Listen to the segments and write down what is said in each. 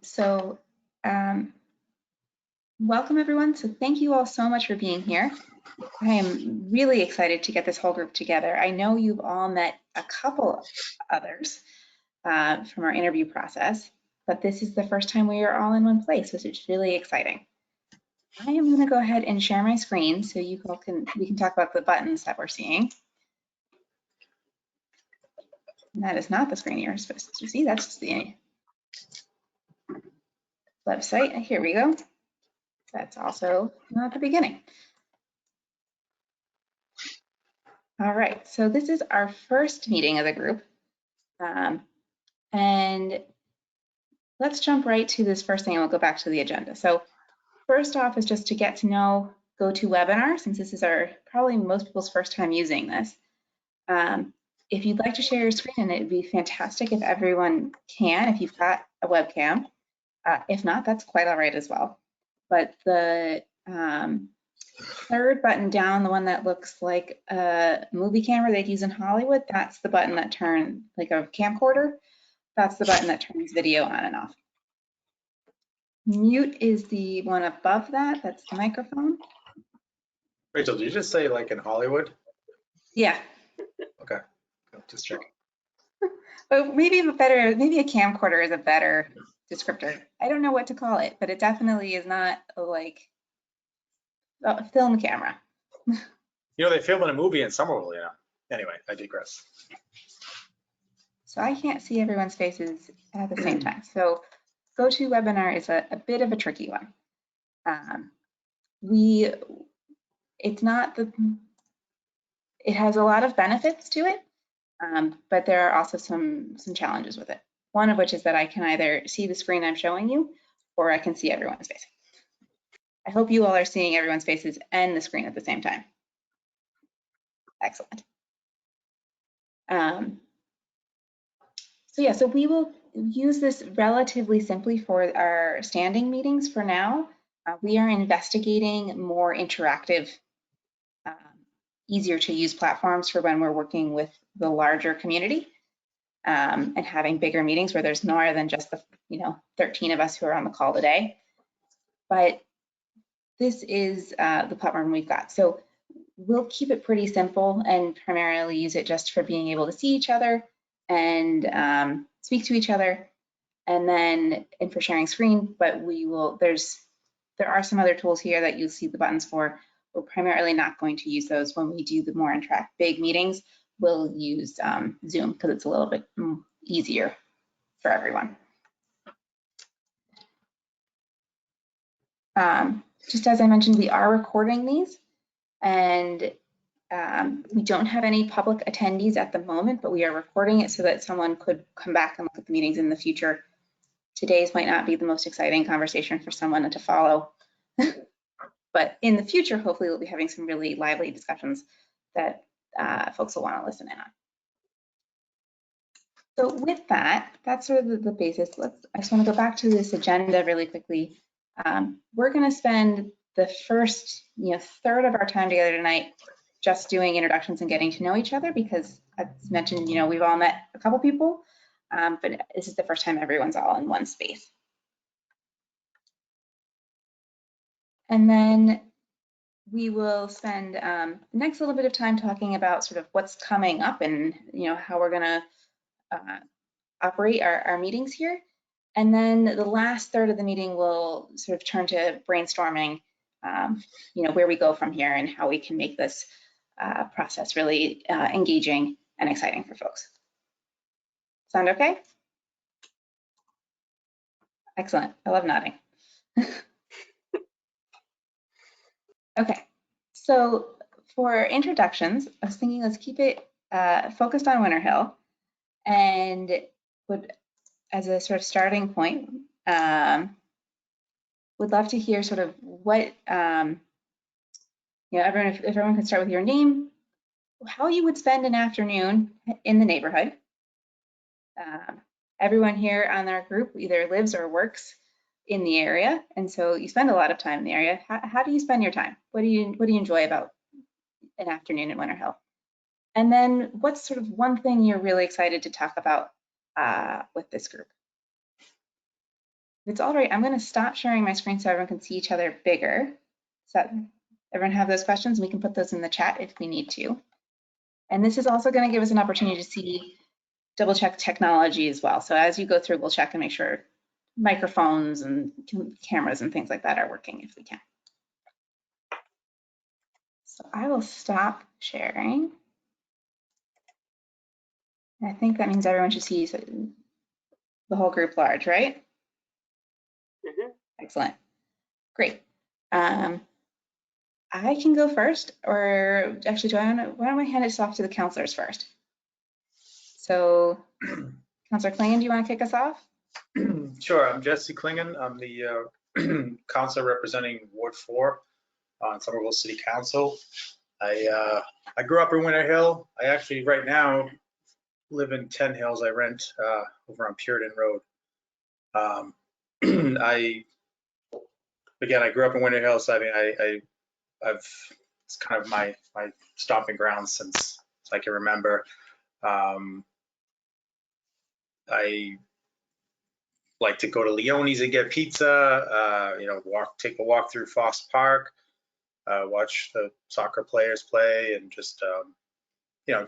So welcome everyone. So thank you all so much for being here. I am really excited to get this whole group together. I know you've all met a couple others from our interview process, but this is the first time we are all in one place, which is really exciting. I am going to go ahead and share my screen so we can talk about the buttons that we're seeing. And that is not the screen you're supposed to see. That's the website. Here we go. That's also not the beginning. All right, so this is our first meeting of the group. And let's jump right to this first thing and we'll go back to the agenda. So first off is just to get to know GoToWebinar, since this is probably most people's first time using this. If you'd like to share your screen, and it would be fantastic if everyone can, if you've got a webcam. If not, that's quite all right as well. But the third button down, the one that looks like a movie camera they'd use in Hollywood, that's the button that turns like a camcorder. That's the button that turns video on and off. Mute is the one above that. That's the microphone. Rachel, did you just say like in Hollywood? Yeah. Okay, just checking. But maybe a camcorder is a better descriptor. I don't know what to call it, but it definitely is not like a film camera. You know, they film in a movie in Somerville, you know. Anyway, I digress. So I can't see everyone's faces at the same time. So GoToWebinar is a bit of a tricky one. It has a lot of benefits to it, but there are also some challenges with it. One of which is that I can either see the screen I'm showing you, or I can see everyone's face. I hope you all are seeing everyone's faces and the screen at the same time. Excellent. So yeah, so we will use this relatively simply for our standing meetings for now. We are investigating more interactive, easier to use platforms for when we're working with the larger community and having bigger meetings where there's more than just the 13 of us who are on the call today. But this is the platform we've got. So we'll keep it pretty simple and primarily use it just for being able to see each other and speak to each other, and for sharing screen. But there are some other tools here that you'll see the buttons for. We're primarily not going to use those when we do the more big meetings. We'll use Zoom because it's a little bit easier for everyone. Just as I mentioned, we are recording these, and we don't have any public attendees at the moment, but we are recording it so that someone could come back and look at the meetings in the future. Today's might not be the most exciting conversation for someone to follow, but in the future, hopefully we'll be having some really lively discussions that folks will want to listen in on. So with that, that's sort of the basis. I just want to go back to this agenda really quickly. We're going to spend the first third of our time together tonight just doing introductions and getting to know each other, because as mentioned, we've all met a couple people, but this is the first time everyone's all in one space. And then we will spend the next little bit of time talking about sort of what's coming up and how we're going to operate our meetings here. And then the last third of the meeting will sort of turn to brainstorming, where we go from here and how we can make this process really engaging and exciting for folks. Sound okay? Excellent. I love nodding. Okay, so for introductions, I was thinking let's keep it focused on Winter Hill, and as a sort of starting point, would love to hear sort of what if everyone could start with your name, how you would spend an afternoon in the neighborhood. Everyone here on our group either lives or works in the area, and so you spend a lot of time in the area. How do you spend your time? What do you enjoy about an afternoon in Winter Hill? And then what's sort of one thing you're really excited to talk about with this group? If it's all right, I'm going to stop sharing my screen so everyone can see each other bigger. Does that, everyone have those questions? We can put those in the chat if we need to. And this is also going to give us an opportunity to see, double check technology as well. So as you go through, we'll check and make sure microphones and cameras and things like that are working if we can. So I will stop sharing. I think that means everyone should see the whole group large, right? Mhm. Excellent. Great. I can go first, or actually, why don't I hand this off to the counselors first? So, Counselor Klingon, do you want to kick us off? Sure, I'm Jesse Klingon. I'm the counselor representing Ward 4 on Somerville City Council. I grew up in Winter Hill. I actually right now live in 10 Hills. I rent over on Puritan Road. I grew up in Winter Hill, so I mean, it's kind of my stomping ground since I can remember. I like to go to Leone's and get pizza. You know, take a walk through Foss Park, watch the soccer players play, and just you know,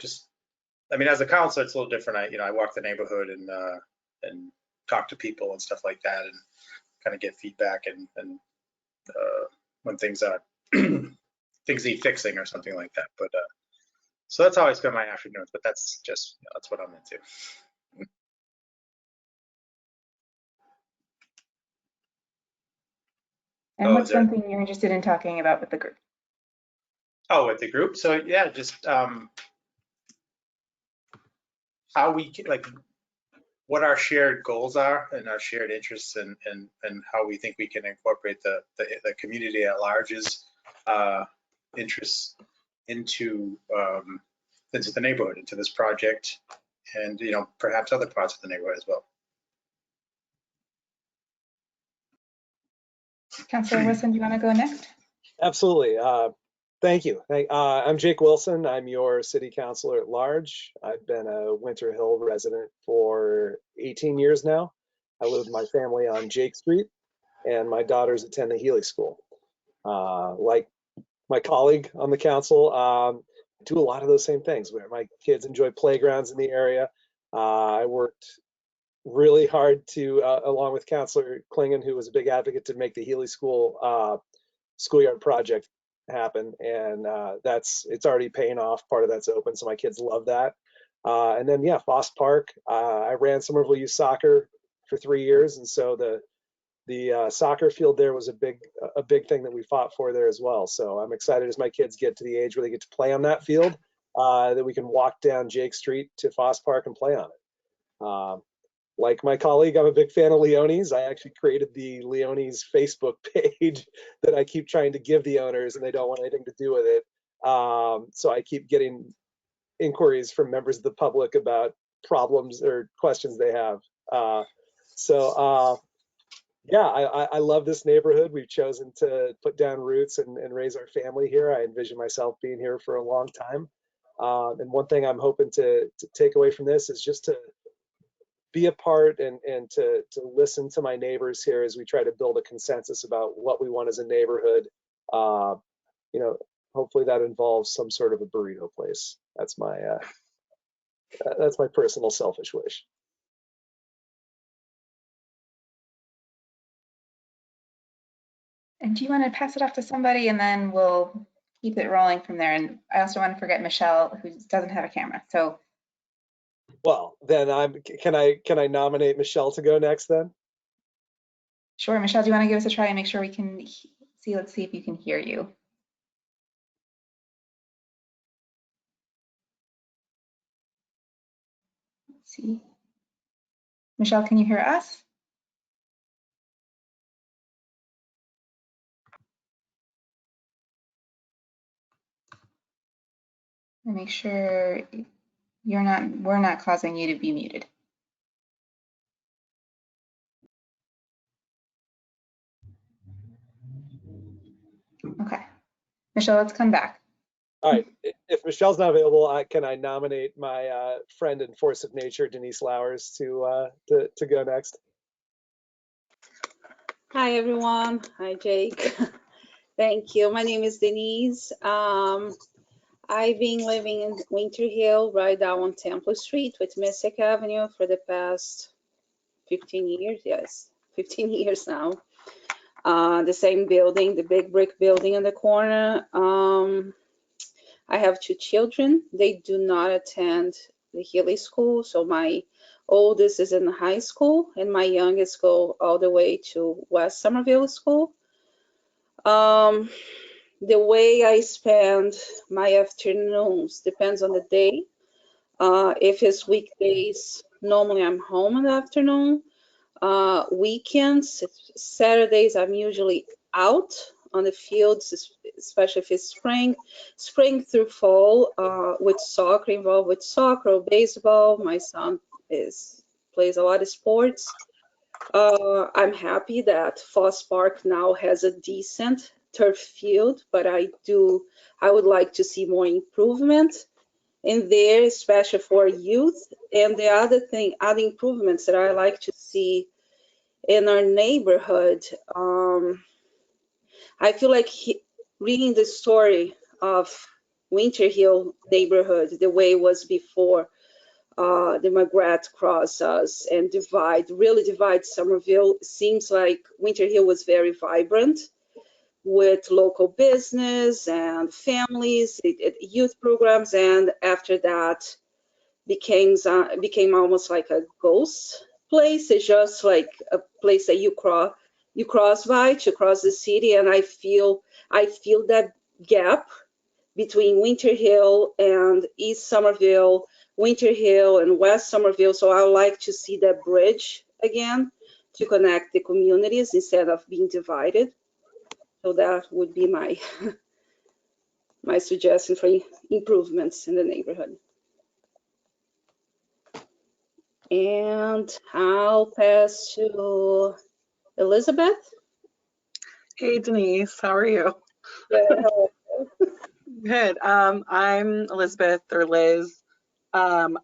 I mean, as a counselor, it's a little different. I walk the neighborhood and talk to people and stuff like that, and kind of get feedback and when things things need fixing or something like that. But so that's how I spend my afternoons. But that's just that's what I'm into. And what's one thing you're interested in talking about with the group? Oh, with the group. So yeah, just how we like what our shared goals are and our shared interests and how we think we can incorporate the community at large's interests into the neighborhood, into this project, and you know, perhaps other parts of the neighborhood as well. Councilor Wilson, do you want to go next? Absolutely. Thank you. I'm Jake Wilson. I'm your city councilor at large. I've been a Winter Hill resident for 18 years now. I live with my family on Jake Street, and my daughters attend the Healy School. Like my colleague on the council, do a lot of those same things. Where my kids enjoy playgrounds in the area. I worked really hard to, along with Councilor Klingon, who was a big advocate, to make the Healy School schoolyard project happen, and it's already paying off. Part of that's open, so my kids love that. And then yeah, Foss Park. I ran Somerville Youth Soccer for 3 years, and so the soccer field there was a big thing that we fought for there as well. So I'm excited as my kids get to the age where they get to play on that field, that we can walk down Jake Street to Foss Park and play on it. Like my colleague, I'm a big fan of Leone's. I actually created the Leone's Facebook page that I keep trying to give the owners, and they don't want anything to do with it. So I keep getting inquiries from members of the public about problems or questions they have. Yeah, I love this neighborhood. We've chosen to put down roots and raise our family here. I envision myself being here for a long time. And one thing I'm hoping to take away from this is just to be a part and to listen to my neighbors here as we try to build a consensus about what we want as a neighborhood. You know, hopefully that involves some sort of a burrito place. That's my personal selfish wish. And do you want to pass it off to somebody, and then we'll keep it rolling from there? And I also want to forget Michelle, who doesn't have a camera. So, well, then can I nominate Michelle to go next then? Sure, Michelle, do you want to give us a try and make sure we can see? Let's see if you can hear you. Let's see. Michelle, can you hear us? And make sure we're not causing you to be muted. Okay, Michelle, let's come back. All right, if Michelle's not available, can I nominate my friend and force of nature, Denise Lowers, to go next? Hi, everyone. Hi, Jake. Thank you. My name is Denise. I've been living in Winter Hill, right down on Temple Street with Mystic Avenue for the past 15 years. Yes, 15 years now. The same building, the big brick building in the corner. I have two children. They do not attend the Healy School, so my oldest is in high school, and my youngest go all the way to West Somerville School. The way I spend my afternoons depends on the day. If it's weekdays, normally I'm home in the afternoon. Weekends, Saturdays, I'm usually out on the fields, especially if it's spring through fall, with soccer, involved with soccer or baseball. My son plays a lot of sports. I'm happy that Foss Park now has a decent turf field, but I would like to see more improvement in there, especially for youth. And the other improvements that I like to see in our neighborhood, I feel like reading the story of Winter Hill neighborhood the way it was before the McGrath crosses and really divide Somerville. Seems like Winter Hill was very vibrant with local business and families, youth programs, and after that became almost like a ghost place. It's just like a place that you cross by to cross the city, and I feel that gap between Winter Hill and East Somerville, Winter Hill and West Somerville. So I would like to see that bridge again to connect the communities instead of being divided. So that would be my my suggestion for improvements in the neighborhood. And I'll pass to Elizabeth. Hey Denise, how are you? Good. I'm Elizabeth or Liz. I've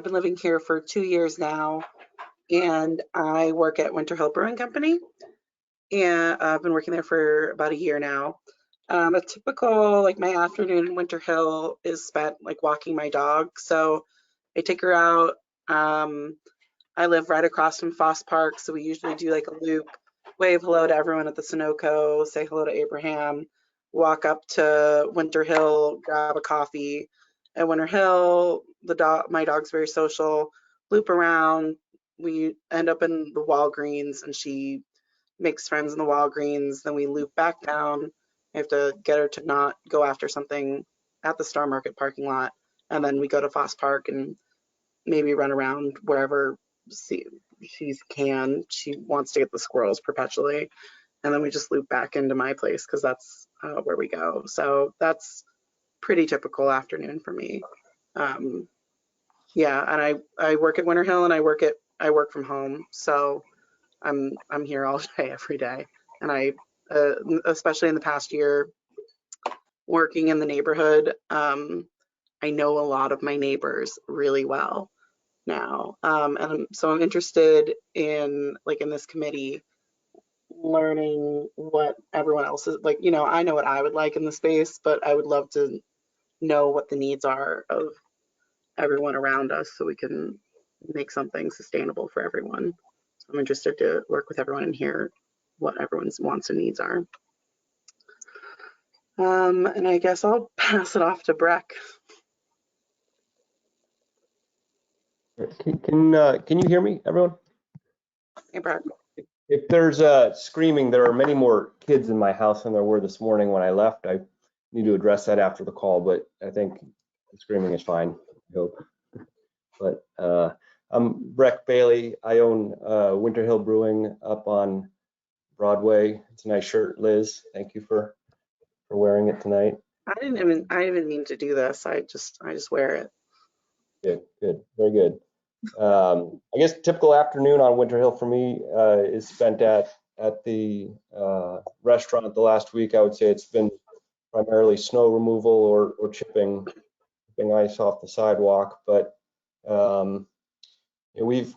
been living here for 2 years now, and I work at Winter Hill Brewing Company, and I've been working there for about a year now. A typical, like, my afternoon in Winter Hill is spent like walking my dog. So I take her out. I live right across from Foss Park, so we usually do like a loop, wave hello to everyone at the Sunoco, say hello to Abraham, walk up to Winter Hill, grab a coffee. At Winter Hill, my dog's very social, loop around. We end up in the Walgreens, and she makes friends in the Walgreens. Then we loop back down. I have to get her to not go after something at the Star Market parking lot, and then we go to Foss Park and maybe run around wherever she can. She wants to get the squirrels perpetually, and then we just loop back into my place because that's where we go. So that's pretty typical afternoon for me. Yeah, and I work at Winter Hill, and I work from home, so I'm here all day every day. And I especially in the past year working in the neighborhood, I know a lot of my neighbors really well now, and so I'm interested in, like, in this committee, learning what everyone else is like. I know what I would like in the space, but I would love to know what the needs are of everyone around us so we can make something sustainable for everyone. So I'm interested to work with everyone and hear what everyone's wants and needs are. And I guess I'll pass it off to Breck. Can you hear me, everyone? Hey, Breck. If there's screaming, there are many more kids in my house than there were this morning when I left. I need to address that after the call, but I think the screaming is fine, I hope. But I'm Breck Bailey. I own Winter Hill Brewing up on Broadway. It's a nice shirt, Liz. Thank you for wearing it tonight. I didn't mean to do this. I just wear it. Good, very good. I guess typical afternoon on Winter Hill for me is spent at the restaurant. The last week, I would say it's been primarily snow removal or chipping ice off the sidewalk. But We've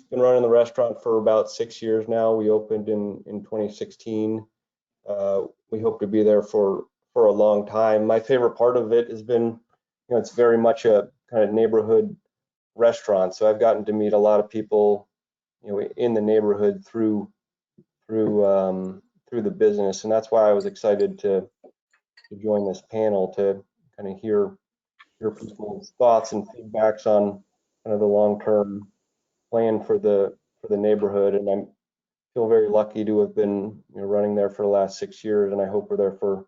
been running the restaurant for about 6 years now. We opened in 2016. We hope to be there for a long time. My favorite part of it has been, it's very much a kind of neighborhood restaurant. So I've gotten to meet a lot of people, in the neighborhood through the business, and that's why I was excited to join this panel, to kind of hear people's thoughts and feedbacks on kind of the long-term plan for the neighborhood. And I feel very lucky to have been running there for the last 6 years, and I hope we're there for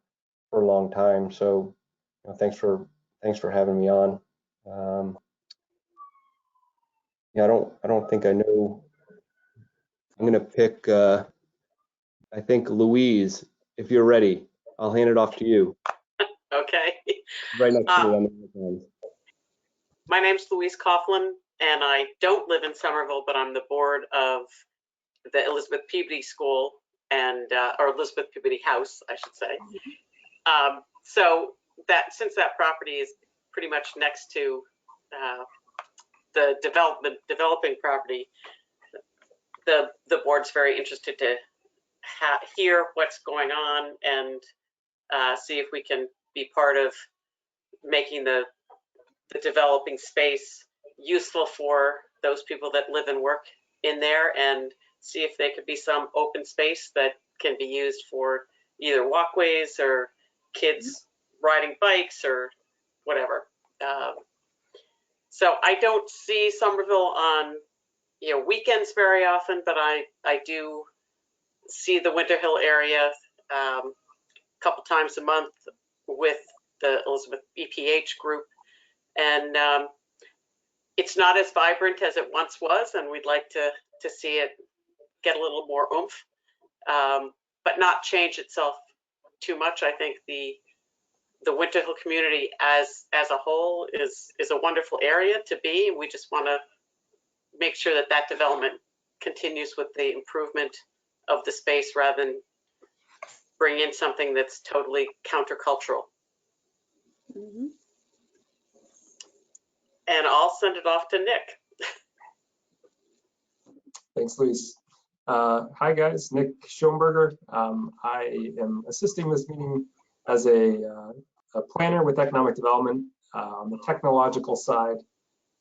a long time. So thanks for having me on. Yeah, I don't think I know. I'm gonna pick I think Louise, if you're ready, I'll hand it off to you. Okay. Right next to you on the microphone. My name's Louise Coughlin, and I don't live in Somerville, but I'm the board of the Elizabeth Peabody School and or Elizabeth Peabody House, I should say. So that since that property is pretty much next to the developing property, the board's very interested to hear what's going on and see if we can be part of making the developing space useful for those people that live and work in there, and see if there could be some open space that can be used for either walkways or kids riding bikes or whatever. So I don't see Somerville on weekends very often, but I do see the Winter Hill area a couple times a month with the Elizabeth EPH group, and it's not as vibrant as it once was, and we'd like to see it get a little more oomph, but not change itself too much. I think the Winter Hill community as a whole is a wonderful area to be. We just want to make sure that development continues with the improvement of the space rather than bring in something that's totally countercultural. Mhm. And I'll send it off to Nick. Thanks, Louise. Hi, guys. Nick Schoenberger. I am assisting this meeting as a planner with economic development on the technological side.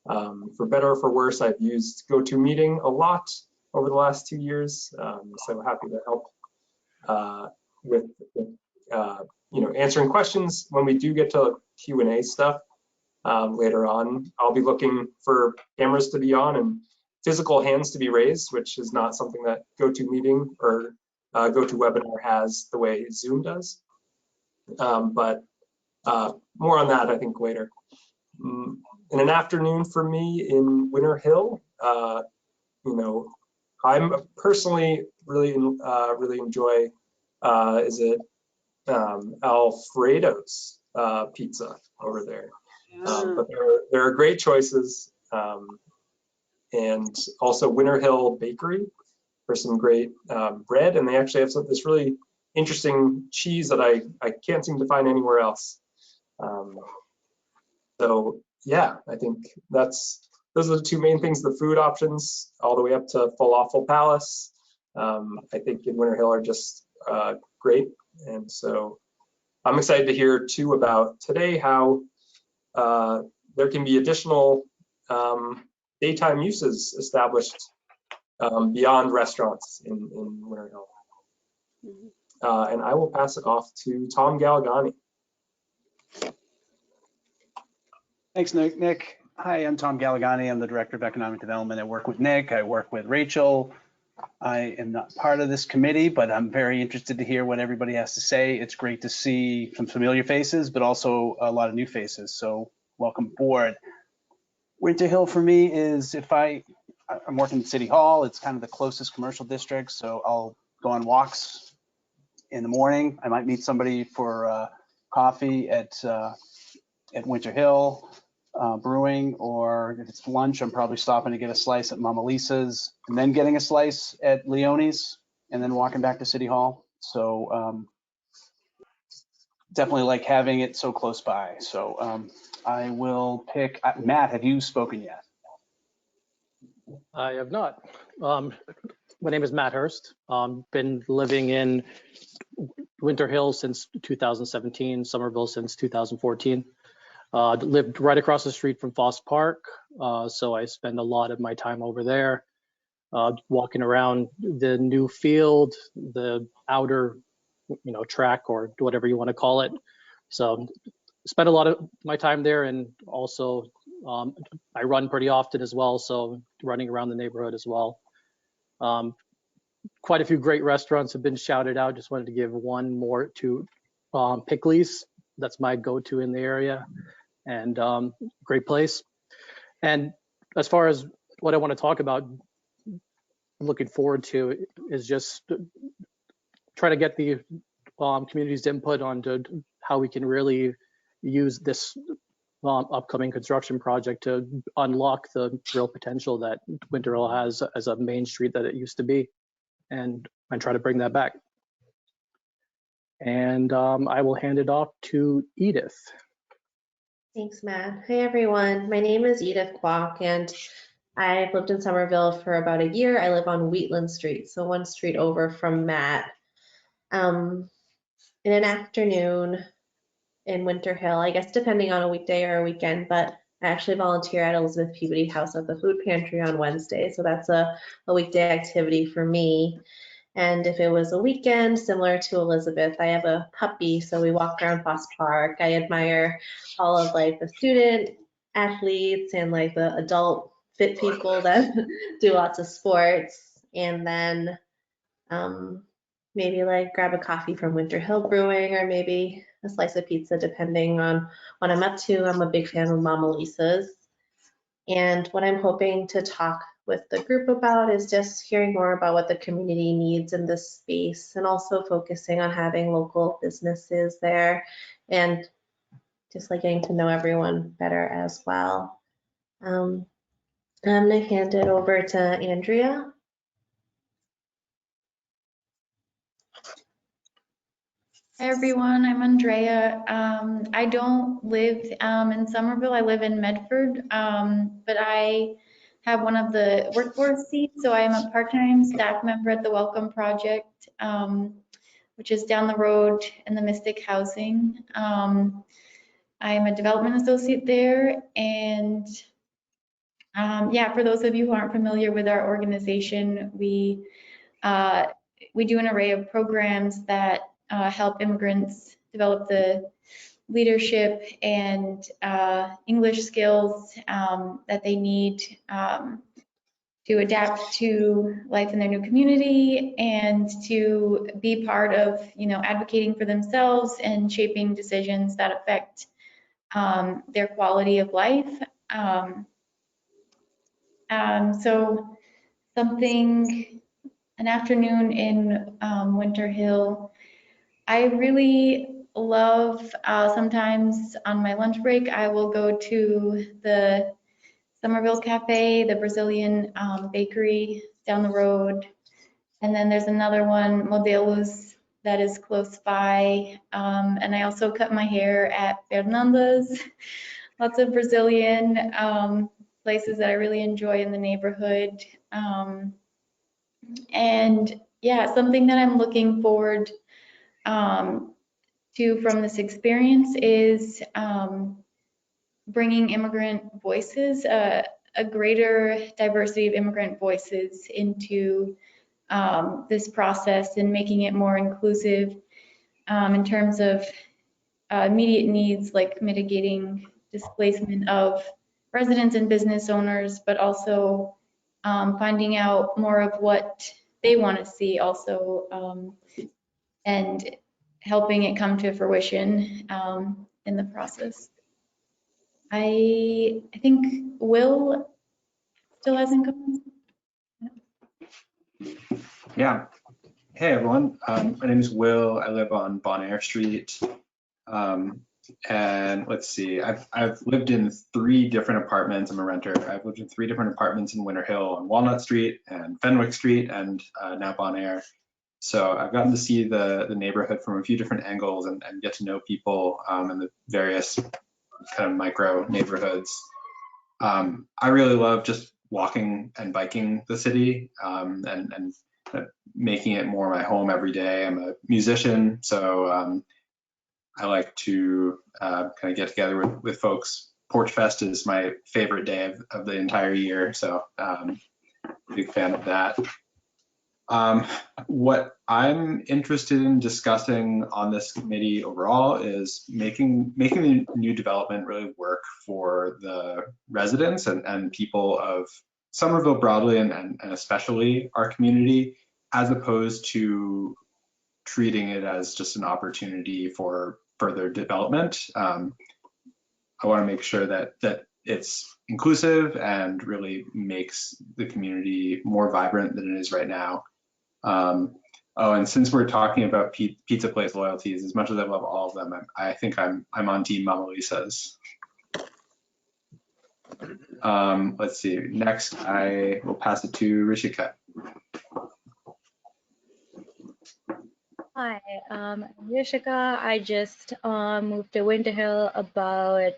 For better or for worse, I've used GoToMeeting a lot over the last 2 years, so happy to help with answering questions when we do get to Q&A stuff later on. I'll be looking for cameras to be on and physical hands to be raised, which is not something that GoToMeeting or GoToWebinar has the way Zoom does. But more on that, I think, later. In an afternoon for me in Winter Hill, I'm personally really enjoy Alfredo's pizza over there. But there are great choices, and also Winter Hill Bakery for some great bread, and they actually have this really interesting cheese that I can't seem to find anywhere else. So yeah, I think those are the two main things: the food options, all the way up to Falafel Palace. I think in Winter Hill are just great, and so I'm excited to hear too about today how there can be additional daytime uses established beyond restaurants in Winter Hill. And I will pass it off to Tom Galligani. Thanks, Nick. Hi, I'm Tom Galligani. I'm the Director of Economic Development. I work with Nick. I work with Rachel. I am not part of this committee, but I'm very interested to hear what everybody has to say. It's great to see some familiar faces, but also a lot of new faces. So welcome aboard. Winter Hill for me is, I'm working at City Hall. It's kind of the closest commercial district. So I'll go on walks in the morning. I might meet somebody for coffee at Winter Hill Brewing, or if it's lunch, I'm probably stopping to get a slice at Mama Lisa's and then getting a slice at Leone's and then walking back to City Hall. So definitely like having it so close by. So I will pick, Matt, have you spoken yet? I have not. My name is Matt Hurst. Been living in Winter Hill since 2017, Somerville since 2014. Lived right across the street from Foss Park, so I spend a lot of my time over there, walking around the new field, the outer, track or whatever you want to call it. So spend a lot of my time there, and also I run pretty often as well, so running around the neighborhood as well. Quite a few great restaurants have been shouted out. Just wanted to give one more to Pickley's. That's my go-to in the area, and great place. And as far as what I want to talk about, looking forward to is just try to get the community's input onto how we can really use this upcoming construction project to unlock the real potential that Winter Hill has as a main street that it used to be, and try to bring that back. And I will hand it off to Edith. Thanks, Matt. Hey, everyone. My name is Edith Kwok, and I've lived in Somerville for about a year. I live on Wheatland Street, so one street over from Matt. In an afternoon in Winter Hill, I guess depending on a weekday or a weekend, but I actually volunteer at Elizabeth Peabody House at the food pantry on Wednesday, so that's a weekday activity for me. And if it was a weekend, similar to Elizabeth, I have a puppy, so we walk around Foss Park. I admire all of like the student athletes and like the adult fit people that do lots of sports. And then maybe like grab a coffee from Winter Hill Brewing, or maybe a slice of pizza, depending on what I'm up to. I'm a big fan of Mama Lisa's. And what I'm hoping to talk with the group about is just hearing more about what the community needs in this space, and also focusing on having local businesses there, and just like getting to know everyone better as well. I'm gonna hand it over to Andrea. Hi everyone, I'm Andrea. I don't live in Somerville, I live in Medford, but I have one of the workforce seats, so I am a part-time staff member at the Welcome Project, which is down the road in the Mystic Housing. I'm a development associate there, and yeah, for those of you who aren't familiar with our organization, we do an array of programs that help immigrants develop the leadership and English skills that they need to adapt to life in their new community, and to be part of, advocating for themselves and shaping decisions that affect their quality of life. So an afternoon in Winter Hill, I really love, sometimes on my lunch break, I will go to the Somerville Cafe, the Brazilian bakery down the road. And then there's another one, Modelos, that is close by. And I also cut my hair at Fernanda's. Lots of Brazilian places that I really enjoy in the neighborhood. And yeah, something that I'm looking forward to from this experience is bringing immigrant voices, a greater diversity of immigrant voices into this process, and making it more inclusive in terms of immediate needs like mitigating displacement of residents and business owners, but also finding out more of what they want to see also, and helping it come to fruition in the process. I think Will still hasn't come. Yeah. Hey, everyone. My name is Will. I live on Bon Air Street. And let's see, I've lived in 3 different apartments. I'm a renter. I've lived in 3 different apartments in Winter Hill, on Walnut Street and Fenwick Street, and now Bon Air. So I've gotten to see the neighborhood from a few different angles, and get to know people in the various kind of micro neighborhoods. I really love just walking and biking the city, and kind of making it more my home every day. I'm a musician, so I like to kind of get together with folks. Porch Fest is my favorite day of the entire year, so big fan of that. What I'm interested in discussing on this committee overall is making the new development really work for the residents and people of Somerville broadly and especially our community, as opposed to treating it as just an opportunity for further development. I want to make sure that it's inclusive and really makes the community more vibrant than it is right now. Oh, and since we're talking about pizza place loyalties, as much as I love all of them, I think I'm on team Mama Lisa's. Let's see. Next, I will pass it to Rishika. Hi, I'm Rishika. I just moved to Winter Hill about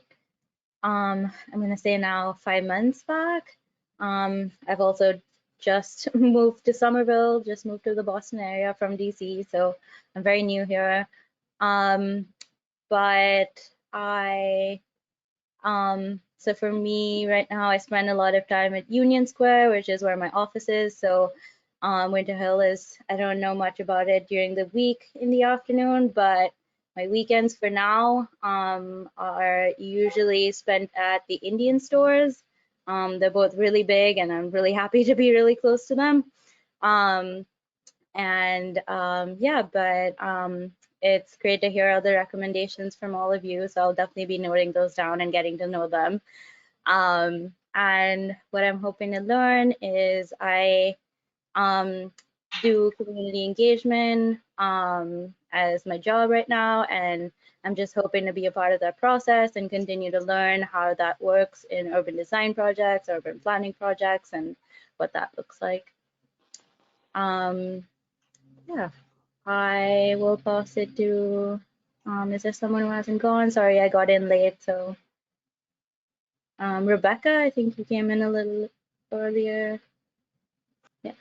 I'm gonna say now 5 months back. I've also just moved to Somerville, just moved to the Boston area from DC, so I'm very new here. But so for me right now, I spend a lot of time at Union Square, which is where my office is. So Winter Hill is, I don't know much about it during the week in the afternoon, but my weekends for now are usually spent at the Indian stores. They're both really big and I'm really happy to be really close to them. Yeah, but it's great to hear other recommendations from all of you. So I'll definitely be noting those down and getting to know them. And what I'm hoping to learn is I do community engagement as my job right now, and I'm just hoping to be a part of that process and continue to learn how that works in urban design projects, urban planning projects, and what that looks like. Yeah, I will pass it to, is there someone who hasn't gone? Sorry, I got in late, so. Rebecca, I think you came in a little earlier. Yeah.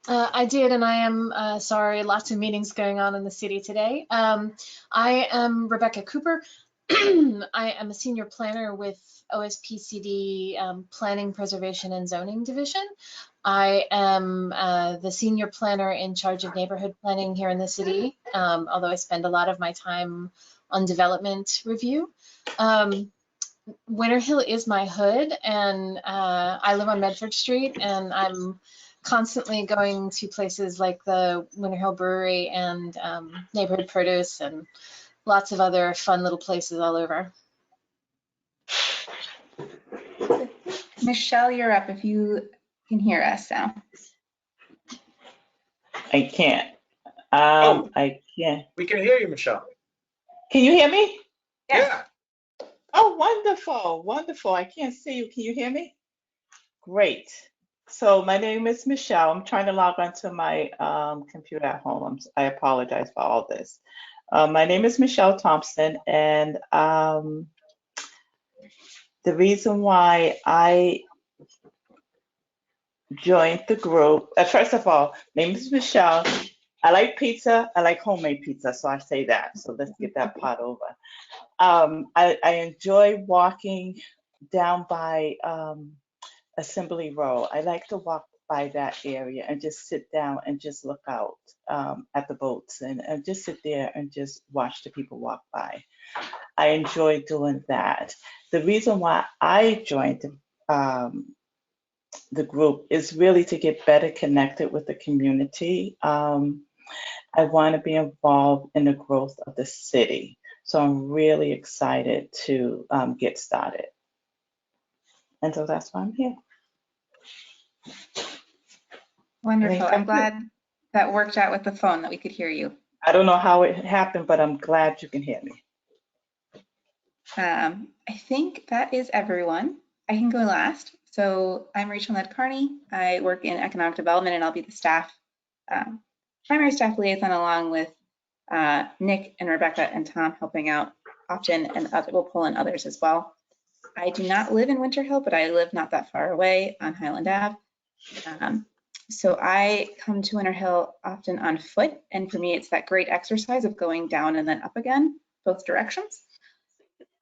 I did, and I am sorry, lots of meetings going on in the city today. I am Rebecca Cooper. I am a senior planner with OSPCD Planning, Preservation, and Zoning Division. I am the senior planner in charge of neighborhood planning here in the city, although I spend a lot of my time on development review. Winter Hill is my hood, and I live on Medford Street, and I'm constantly going to places like the Winter Hill Brewery and Neighborhood Produce and lots of other fun little places all over. Michelle, you're up if you can hear us now. I can't. Oh, I can't. we can hear you, Michelle. Can you hear me? Yeah. Oh, wonderful, wonderful. I can't see you. Can you hear me? Great. So my name is Michelle. I'm trying to log onto my computer at home. I apologize for all this. My name is Michelle Thompson, and the reason why I joined the group, first of all, name is Michelle. I like pizza. I like homemade pizza, so I say that. So let's get that part over. I enjoy walking down by Assembly Row. I like to walk by that area and just sit down and just look out at the boats and just sit there and just watch the people walk by. I enjoy doing that. The reason why I joined the group is really to get better connected with the community. I want to be involved in the growth of the city. So I'm really excited to get started. And so that's why I'm here. Wonderful. I'm glad that worked out with the phone, that we could hear you. I don't know how it happened, but I'm glad you can hear me. I think that is everyone. I can go last. So I'm Rachel Ned-Carney. I work in economic development, and I'll be the staff, primary staff liaison, along with Nick and Rebecca and Tom helping out often, and we'll pull in others as well. I do not live in Winter Hill, but I live not that far away on Highland Ave. So I come to Winter Hill often on foot, and for me, it's that great exercise of going down and then up again, both directions.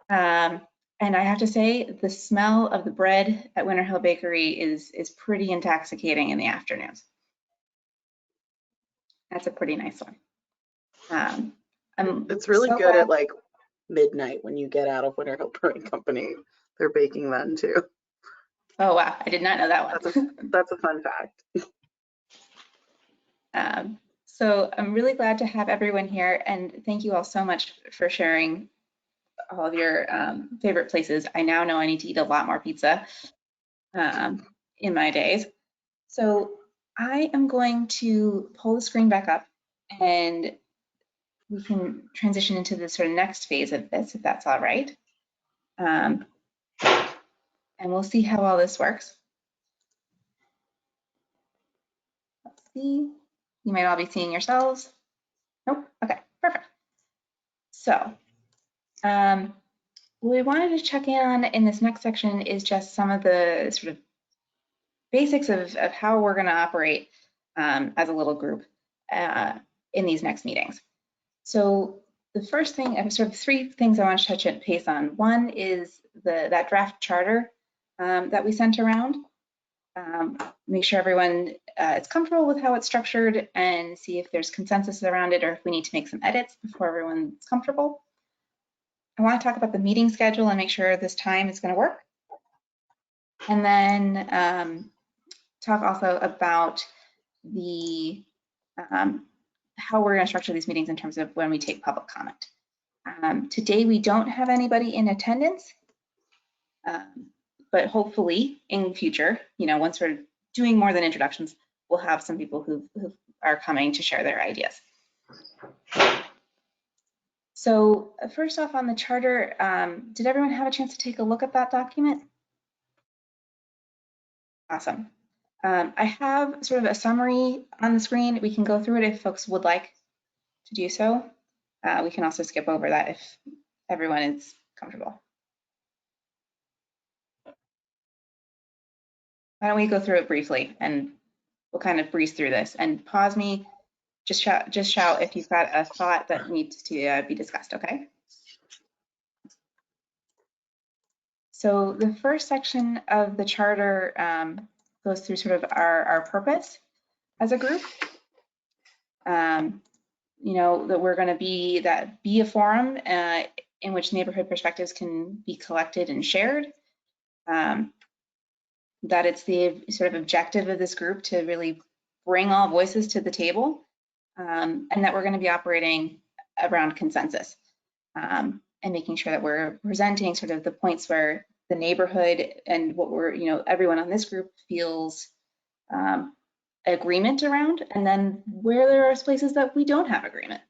And I have to say, the smell of the bread at Winter Hill Bakery is pretty intoxicating in the afternoons. That's a pretty nice one. It's really so good glad. at like midnight when you get out of Winter Hill Brewing Company. They're baking then too. Oh wow, I did not know that one. That's a fun fact. So I'm really glad to have everyone here, and thank you all so much for sharing all of your favorite places. I now know I need to eat a lot more pizza in my days. So I am going to pull the screen back up, and we can transition into the sort of next phase of this, if that's all right. And we'll see how all this works. Let's see. You might all be seeing yourselves. Nope. Okay, perfect. So what we wanted to check in on in this next section is just some of the sort of basics of how we're going to operate as a little group in these next meetings. So the first thing, I have sort of three things I want to touch base on. One is that draft charter that we sent around. Make sure everyone is comfortable with how it's structured and see if there's consensus around it or if we need to make some edits before everyone's comfortable. I want to talk about the meeting schedule and make sure this time is going to work. And then talk also about the how we're going to structure these meetings in terms of when we take public comment. Today we don't have anybody in attendance, but hopefully in future, once we're doing more than introductions, we'll have some people who are coming to share their ideas. So first off on the charter, did everyone have a chance to take a look at that document? Awesome. I have sort of a summary on the screen. We can go through it if folks would like to do so. We can also skip over that if everyone is comfortable. Why don't we go through it briefly and we'll kind of breeze through this, and pause me, just shout if you've got a thought that needs to be discussed, okay? So the first section of the charter goes through sort of our purpose as a group. That we're going to be a forum in which neighborhood perspectives can be collected and shared. That it's the sort of objective of this group to really bring all voices to the table, and that we're going to be operating around consensus and making sure that we're presenting sort of the points where the neighborhood and what we're, everyone on this group feels agreement around, and then where there are places that we don't have agreement.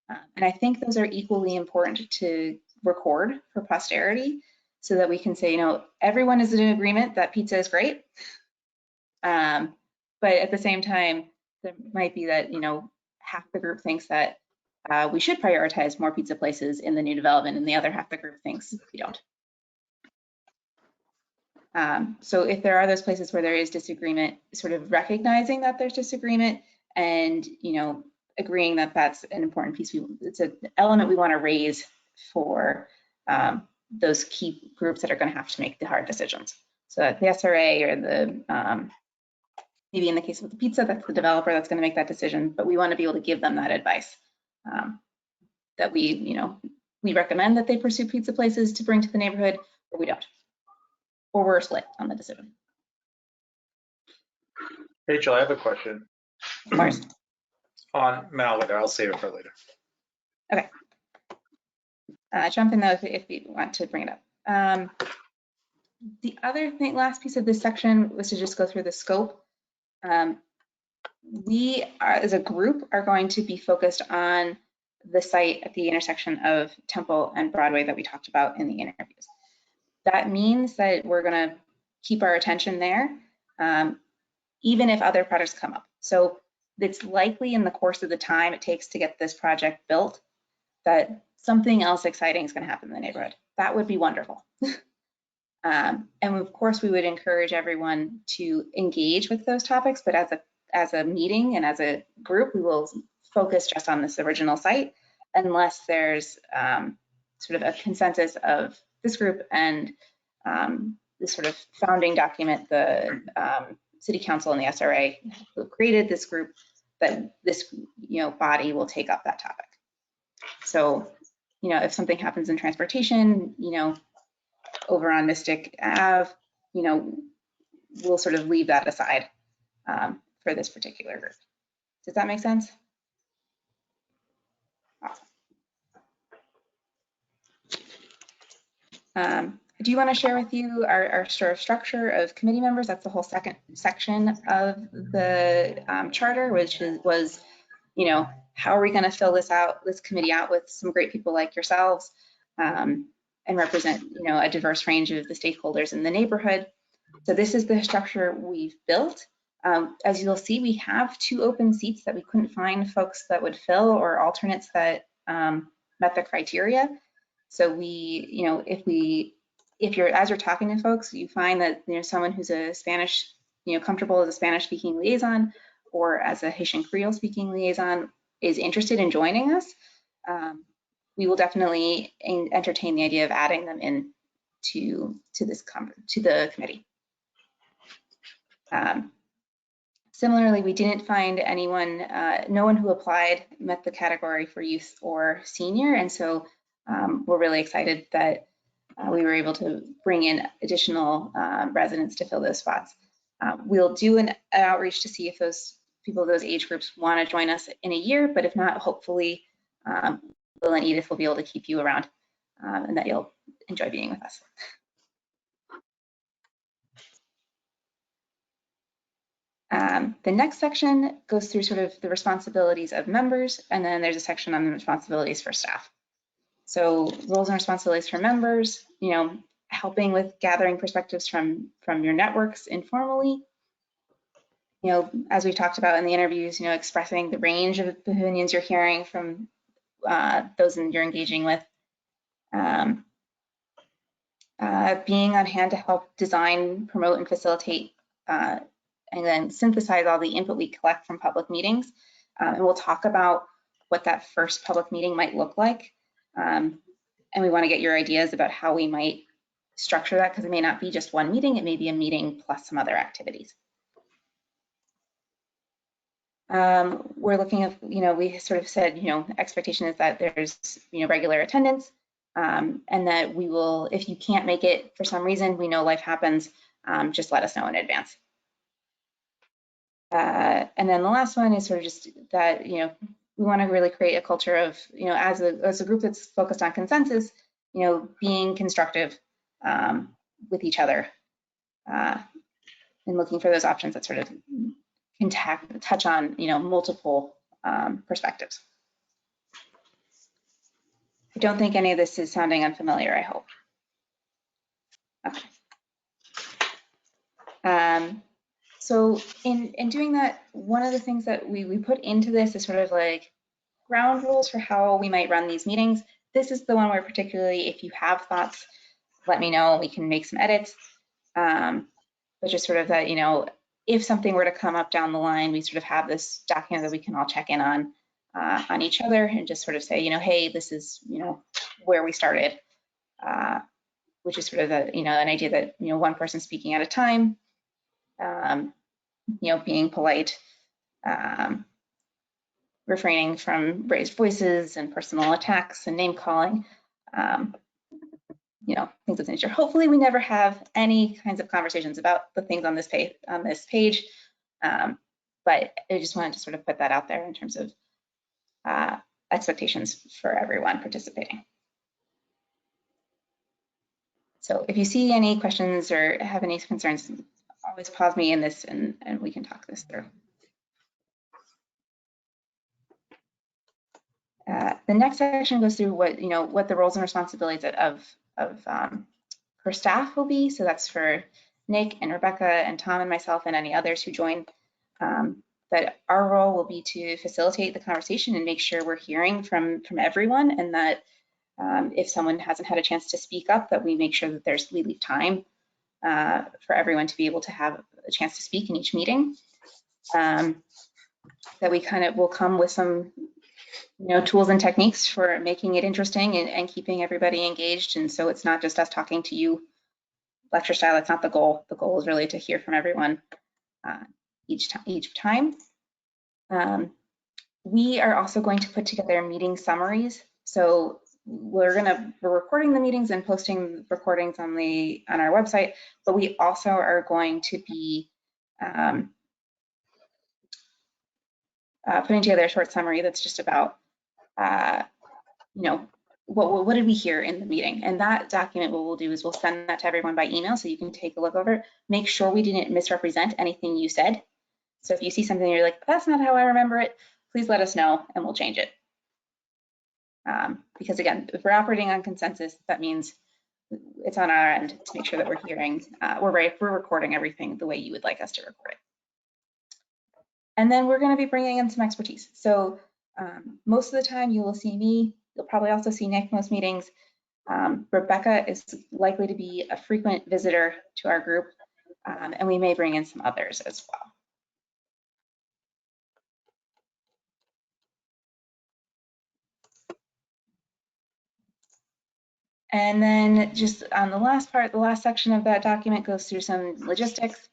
And I think those are equally important to record for posterity so that we can say, everyone is in agreement that pizza is great. But at the same time, there might be that, half the group thinks that we should prioritize more pizza places in the new development, and the other half the group thinks we don't. So if there are those places where there is disagreement, sort of recognizing that there's disagreement and, agreeing that that's an important piece. It's an element we want to raise for those key groups that are going to have to make the hard decisions. So the SRA or the, maybe in the case of the pizza, that's the developer that's going to make that decision, but we want to be able to give them that advice that we recommend that they pursue pizza places to bring to the neighborhood, or we don't. Or we're split on the decision. Rachel, I have a question. Of course. On malware, I'll save it for later. Okay. Jump in though if you want to bring it up. The other thing, last piece of this section was to just go through the scope. We are, as a group, are going to be focused on the site at the intersection of Temple and Broadway that we talked about in the interviews. That means that we're going to keep our attention there, even if other projects come up. So it's likely in the course of the time it takes to get this project built that something else exciting is going to happen in the neighborhood. That would be wonderful. And of course, we would encourage everyone to engage with those topics, but as a meeting and as a group, we will focus just on this original site unless there's sort of a consensus of this group and the sort of founding document, the City Council and the SRA who created this group, that this body will take up that topic. So, if something happens in transportation, over on Mystic Ave, we'll sort of leave that aside for this particular group. Does that make sense? Awesome. I do want to share with you our sort of structure of committee members. That's the whole second section of the charter, which was, how are we going to fill this committee out with some great people like yourselves and represent, a diverse range of the stakeholders in the neighborhood. So this is the structure we've built. As you'll see, we have 2 open seats that we couldn't find folks that would fill or alternates that met the criteria. So if you're, as you're talking to folks, you find that someone who's a Spanish, comfortable as a Spanish speaking liaison or as a Haitian Creole speaking liaison is interested in joining us, we will definitely entertain the idea of adding them in to the committee. Similarly, we didn't find anyone, no one who applied met the category for youth or senior, and so we're really excited that we were able to bring in additional residents to fill those spots. We'll do an outreach to see if those people of those age groups want to join us in a year, but if not, hopefully Will and Edith will be able to keep you around and that you'll enjoy being with us. The next section goes through sort of the responsibilities of members, and then there's a section on the responsibilities for staff. So roles and responsibilities for members, helping with gathering perspectives from your networks informally. As we've talked about in the interviews, expressing the range of opinions you're hearing from those you're engaging with. Being on hand to help design, promote, and facilitate, and then synthesize all the input we collect from public meetings. And we'll talk about what that first public meeting might look like. And we want to get your ideas about how we might structure that, because it may not be just one meeting, it may be a meeting plus some other activities. We're looking at, we sort of said, expectation is that there's, regular attendance, and that we will, if you can't make it for some reason, we know life happens, just let us know in advance. And then the last one is sort of just that, we want to really create a culture of, as a group that's focused on consensus, being constructive with each other and looking for those options that sort of can touch on, multiple perspectives. I don't think any of this is sounding unfamiliar, I hope. Okay. So in doing that, one of the things that we put into this is sort of like ground rules for how we might run these meetings. This is the one where particularly if you have thoughts, let me know, we can make some edits. But just sort of that, if something were to come up down the line, we sort of have this document that we can all check in on each other and just sort of say, hey, this is, where we started, which is sort of the, an idea that, one person speaking at a time, being polite, refraining from raised voices and personal attacks and name calling, things of that nature. Hopefully we never have any kinds of conversations about the things on this page, but I just wanted to sort of put that out there in terms of expectations for everyone participating. So if you see any questions or have any concerns, always pause me in this and we can talk this through. The next section goes through what the roles and responsibilities for staff will be. So that's for Nick and Rebecca and Tom and myself and any others who join. That our role will be to facilitate the conversation and make sure we're hearing from everyone, and that if someone hasn't had a chance to speak up, that we make sure that we leave time for everyone to be able to have a chance to speak in each meeting. That we kind of will come with some, tools and techniques for making it interesting and keeping everybody engaged. And so it's not just us talking to you lecture style. That's not the goal. The goal is really to hear from everyone each time. We are also going to put together meeting summaries. So we're recording the meetings and posting recordings on our website, but we also are going to be putting together a short summary that's just about, what did we hear in the meeting? And that document, what we'll do is we'll send that to everyone by email so you can take a look over it. Make sure we didn't misrepresent anything you said. So if you see something you're like, that's not how I remember it, please let us know and we'll change it. Because again, if we're operating on consensus, that means it's on our end to make sure that we're hearing, we're recording everything the way you would like us to record it. And then we're going to be bringing in some expertise. So most of the time you will see me, you'll probably also see Nick most meetings. Rebecca is likely to be a frequent visitor to our group, and we may bring in some others as well. And then just on the last part, the last section of that document goes through some logistics,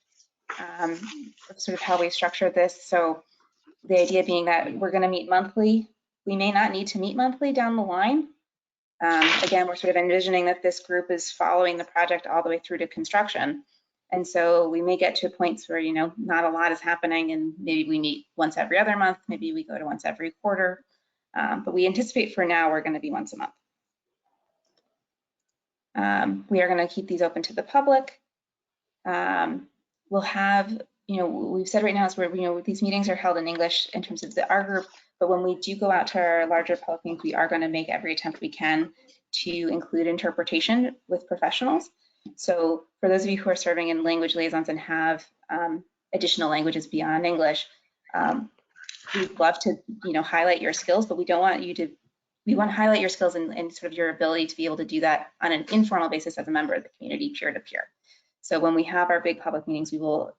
sort of how we structured this. So the idea being that we're going to meet monthly. We may not need to meet monthly down the line. Again, we're sort of envisioning that this group is following the project all the way through to construction. And so we may get to points where, not a lot is happening and maybe we meet once every other month, maybe we go to once every quarter. But we anticipate for now we're going to be once a month. We are going to keep these open to the public. We'll have, we've said right now is where, these meetings are held in English in terms of our group, but when we do go out to our larger public meetings, we are going to make every attempt we can to include interpretation with professionals. So for those of you who are serving in language liaisons and have additional languages beyond English, we'd love to, highlight your skills, but we don't want you to, we want to highlight your skills and sort of your ability to be able to do that on an informal basis as a member of the community, peer to peer. So when we have our big public meetings, we will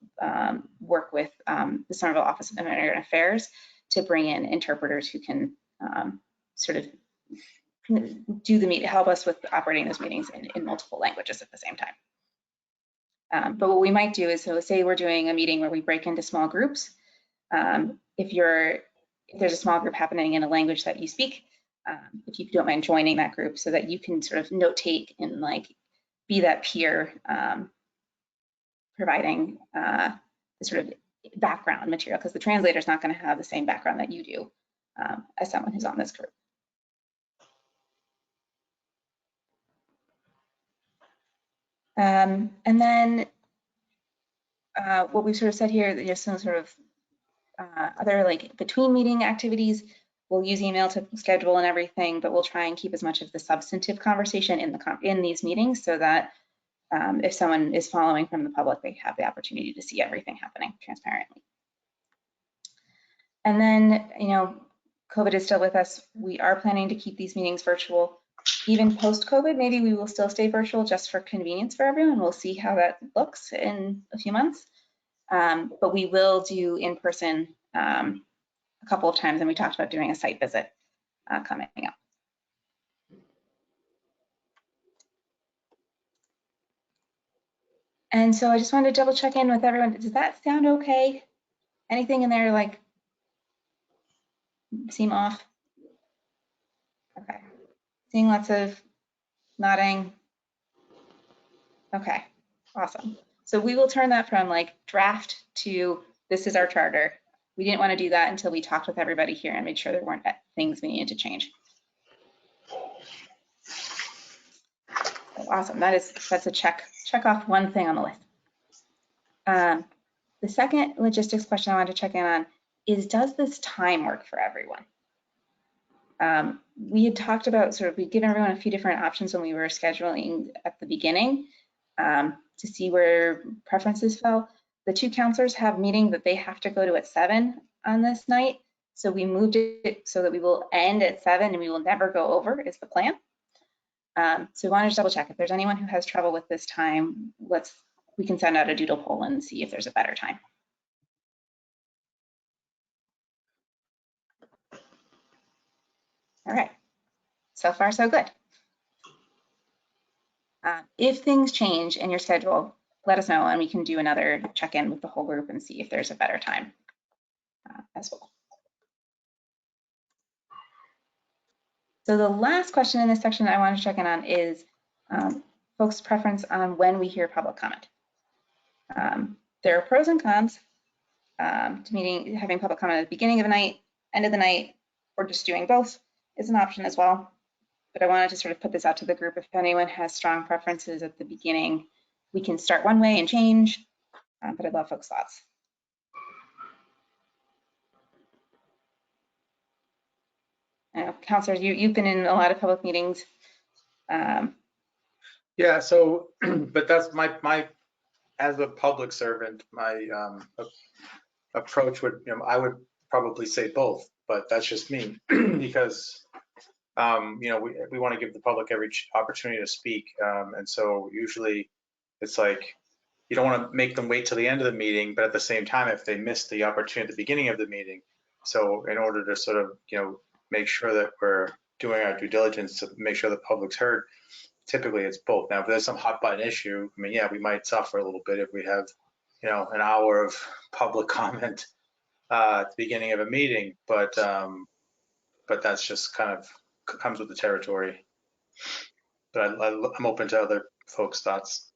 work with the Somerville Office of Immigrant Affairs to bring in interpreters who can sort of help us with operating those meetings in multiple languages at the same time. But what we might do is, so say we're doing a meeting where we break into small groups. If there's a small group happening in a language that you speak, if you don't mind joining that group so that you can sort of note take and be that peer, providing the sort of background material, because the translator is not going to have the same background that you do as someone who's on this group. And then what we've sort of said here, there's some sort of other between meeting activities. We'll use email to schedule and everything, but we'll try and keep as much of the substantive conversation in these meetings so that if someone is following from the public, they have the opportunity to see everything happening transparently. And then, COVID is still with us. We are planning to keep these meetings virtual. Even post-COVID, maybe we will still stay virtual just for convenience for everyone. We'll see how that looks in a few months. But we will do in person a couple of times, and we talked about doing a site visit coming up. And so I just wanted to double check in with everyone. Does that sound okay? Anything in there seem off? Okay. Seeing lots of nodding. Okay, awesome. So we will turn that from draft to this is our charter. We didn't want to do that until we talked with everybody here and made sure there weren't things we needed to change. So awesome. That's a check off one thing on the list. The second logistics question I wanted to check in on is, does this time work for everyone? We had talked about we'd given everyone a few different options when we were scheduling at the beginning to see where preferences fell. The two counselors have a meeting that they have to go to at 7 on this night. So we moved it so that we will end at 7 and we will never go over is the plan. So we wanted to double check if there's anyone who has trouble with this time, let's we can send out a doodle poll and see if there's a better time. All right, so far so good. If things change in your schedule, let us know and we can do another check-in with the whole group and see if there's a better time as well. So the last question in this section I want to check in on is folks' preference on when we hear public comment. There are pros and cons to having public comment at the beginning of the night, end of the night, or just doing both is an option as well. But I wanted to sort of put this out to the group. If anyone has strong preferences at the beginning, we can start one way and change, but I'd love folks' thoughts. Counselors, you've been in a lot of public meetings. Yeah, so, but that's my as a public servant, my approach would, I would probably say both, but that's just me because, we want to give the public every opportunity to speak. And so usually it's like, you don't want to make them wait till the end of the meeting, but at the same time, if they missed the opportunity at the beginning of the meeting, so in order to sort of, make sure that we're doing our due diligence to make sure the public's heard, typically it's both. Now, if there's some hot button issue, I mean, yeah, we might suffer a little bit if we have, an hour of public comment at the beginning of a meeting, but that's just kind of comes with the territory. But I'm open to other folks' thoughts.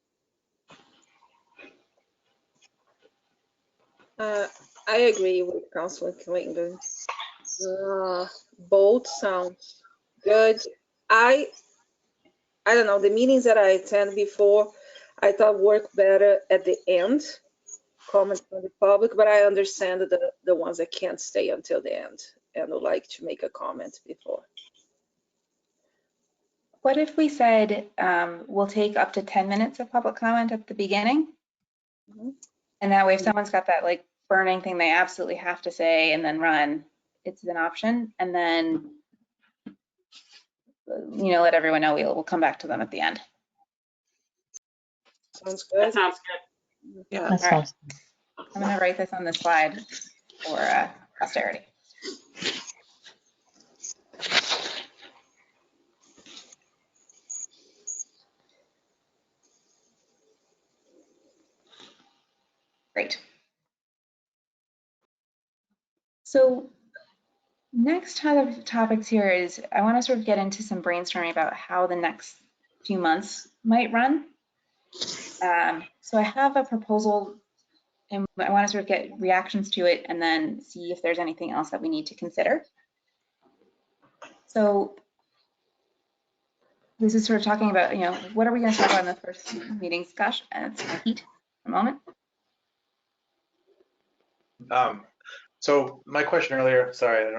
I agree with Councilor Clinton. Both sound good. I don't know, the meetings that I attend before, I thought work better at the end, comments from the public, but I understand the ones that can't stay until the end and would like to make a comment before. What if we said we'll take up to 10 minutes of public comment at the beginning? Mm-hmm. And that way, if someone's got that like burning thing they absolutely have to say and then run, it's an option. And then, let everyone know we'll come back to them at the end. Sounds good. That sounds good. Yeah. All right. I'm going to write this on the slide for posterity. Great. So next topics here is I want to sort of get into some brainstorming about how the next few months might run. So I have a proposal and I want to sort of get reactions to it and then see if there's anything else that we need to consider. So this is sort of talking about, what are we going to talk about in the first meetings? Gosh, and it's my heat for a moment. So my question earlier, sorry, I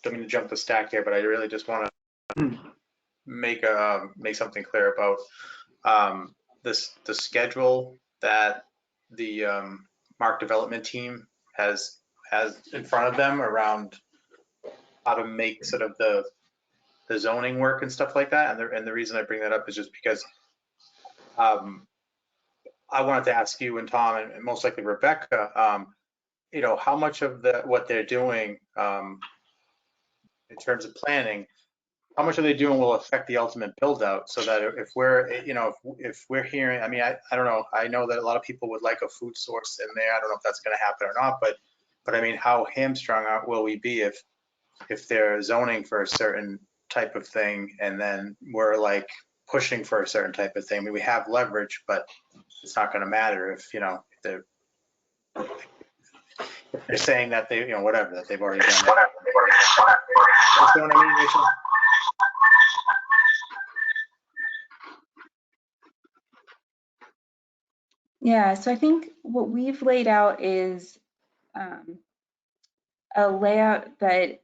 don't mean to jump the stack here, but I really just want to make something clear about the schedule that the MARC development team has in front of them around how to make sort of the zoning work and stuff like that. And the reason I bring that up is just because I wanted to ask you and Tom and most likely Rebecca, how much of what they're doing in terms of planning, how much are they doing will affect the ultimate build out, so that if we're, if we're hearing, I mean, I don't know, I know that a lot of people would like a food source in there. I don't know if that's going to happen or not, but I mean, how hamstrung will we be if they're zoning for a certain type of thing and then we're like pushing for a certain type of thing? I mean, we have leverage, but it's not going to matter if, if they're saying that they, whatever, that they've already done it. What's going on, Rachel? Yeah, so I think what we've laid out is a layout that,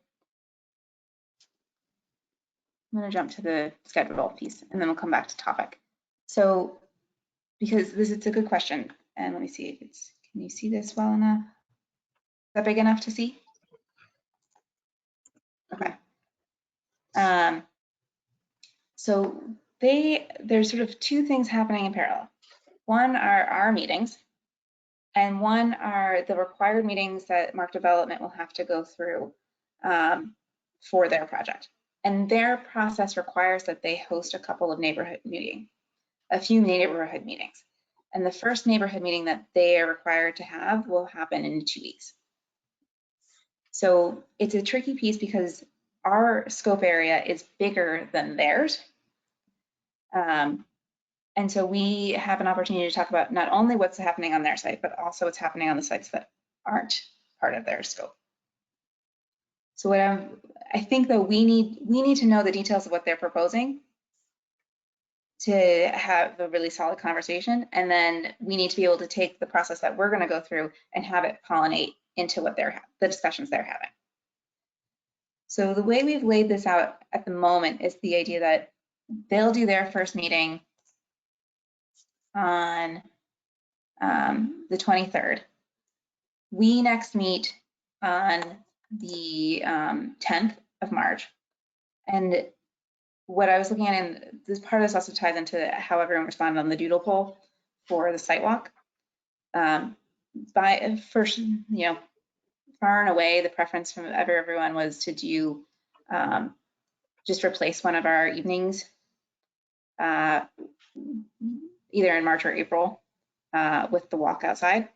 I'm going to jump to the schedule piece and then we'll come back to topic. So, because it's a good question, and let me see if can you see this well enough? Is that big enough to see? Okay. So there's sort of two things happening in parallel. One are our meetings, and one are the required meetings that Mark Development will have to go through for their project. And their process requires that they host a few neighborhood meetings. And the first neighborhood meeting that they are required to have will happen in 2 weeks. So it's a tricky piece because our scope area is bigger than theirs. And so we have an opportunity to talk about not only what's happening on their site, but also what's happening on the sites that aren't part of their scope. So what I think though, we need to know the details of what they're proposing to have a really solid conversation. And then we need to be able to take the process that we're going to go through and have it pollinate into what the discussions they're having. So the way we've laid this out at the moment is the idea that they'll do their first meeting on the 23rd. We next meet on the 10th of March. And what I was looking at, and this part of this also ties into how everyone responded on the doodle poll for the site walk. By first, far and away, the preference from everyone was to do just replace one of our evenings, either in March or April, with the walk outside.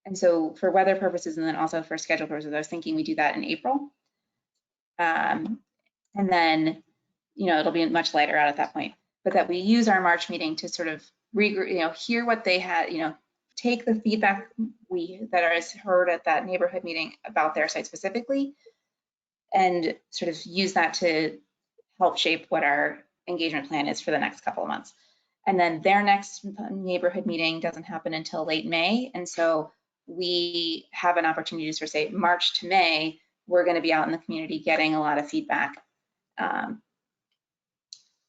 And so for weather purposes and then also for schedule purposes, I was thinking we do that in April. And then, it'll be much lighter out at that point, but that we use our March meeting to sort of regroup, hear what they had, take the feedback that is heard at that neighborhood meeting about their site specifically, and sort of use that to help shape what our engagement plan is for the next couple of months. And then their next neighborhood meeting doesn't happen until late May. And so we have an opportunity to sort of say March to May, we're going to be out in the community getting a lot of feedback.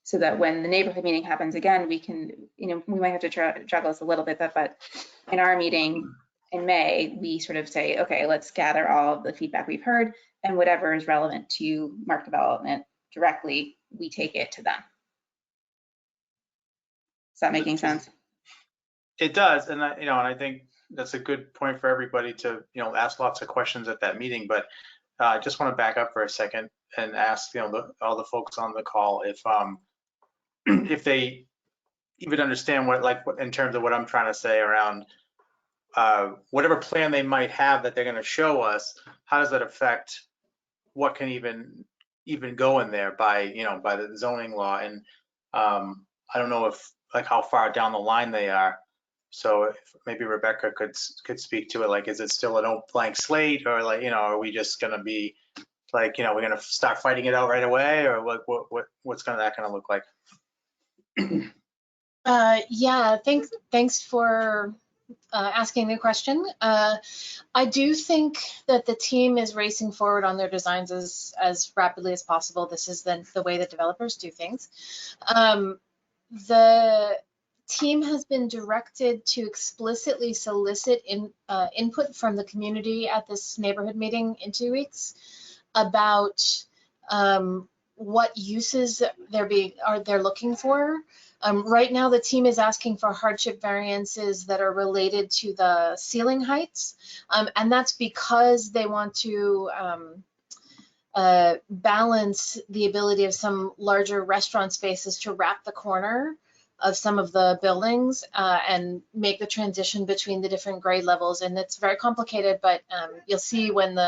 So that when the neighborhood meeting happens again, we can, we might have to juggle this a little bit, but in our meeting in May, we sort of say, okay, let's gather all of the feedback we've heard and whatever is relevant to Mark Development directly, we take it to them. Is that making sense? It does, and I think that's a good point for everybody to ask lots of questions at that meeting. But I just want to back up for a second and ask all the folks on the call if they even understand what in terms of what I'm trying to say around whatever plan they might have that they're going to show us. How does that affect what can even go in there by by the zoning law? And I don't know if how far down the line they are. So if maybe Rebecca could speak to it. Is it still an blank slate, or are we just going to be we're going to start fighting it out right away, or what's that going to look like? Yeah, thanks for asking the question. I do think that the team is racing forward on their designs as rapidly as possible. This is the way that developers do things. The team has been directed to explicitly solicit input from the community at this neighborhood meeting in 2 weeks about what uses they're looking for. Right now, the team is asking for hardship variances that are related to the ceiling heights, and that's because they want to balance the ability of some larger restaurant spaces to wrap the corner of some of the buildings and make the transition between the different grade levels. And it's very complicated, but you'll see when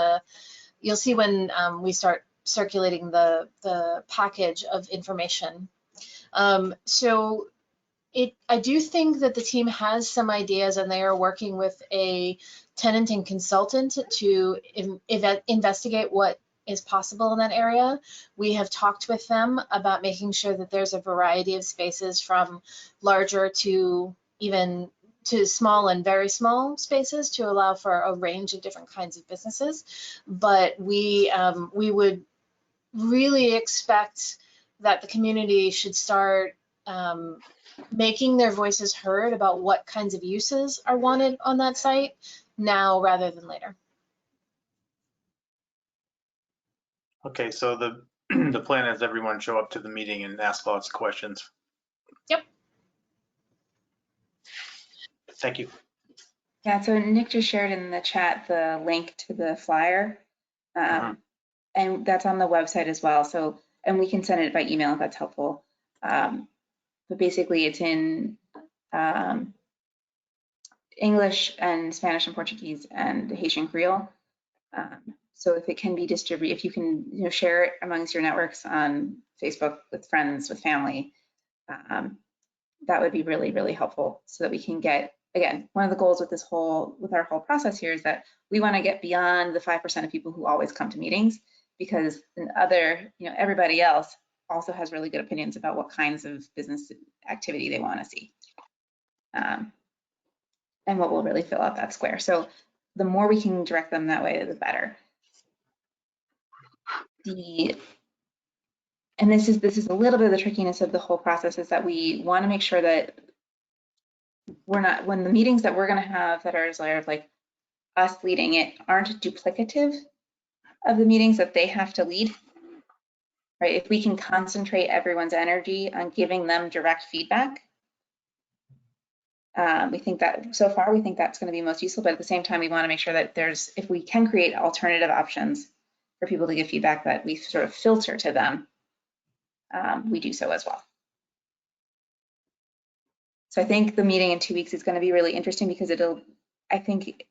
we start circulating the package of information. So I do think that the team has some ideas, and they are working with a tenant and consultant to investigate what is possible in that area. We have talked with them about making sure that there's a variety of spaces, from larger to even to small and very small spaces, to allow for a range of different kinds of businesses. But we would really expect that the community should start making their voices heard about what kinds of uses are wanted on that site now rather than later. Okay, so the plan is everyone show up to the meeting and ask lots of questions. Yep. Thank you. Yeah, so Nick just shared in the chat the link to the flyer. And that's on the website as well. So, and we can send it by email if that's helpful. But basically it's in English and Spanish and Portuguese and Haitian Creole. So if it can be distributed, if you can share it amongst your networks on Facebook with friends, with family, that would be really, really helpful so that we can get, again, one of the goals with our whole process here is that we want to get beyond the 5% of people who always come to meetings, because everybody else also has really good opinions about what kinds of business activity they want to see. And what will really fill out that square. So the more we can direct them that way, the better. And this is a little bit of the trickiness of the whole process, is that we want to make sure that when the meetings that we're going to have that are sort of like us leading it aren't duplicative of the meetings that they have to lead, right? If we can concentrate everyone's energy on giving them direct feedback, we think that so far we think that's going to be most useful, but at the same time we want to make sure that if we can create alternative options for people to give feedback that we sort of filter to them, we do so as well. So I think the meeting in 2 weeks is going to be really interesting, because I think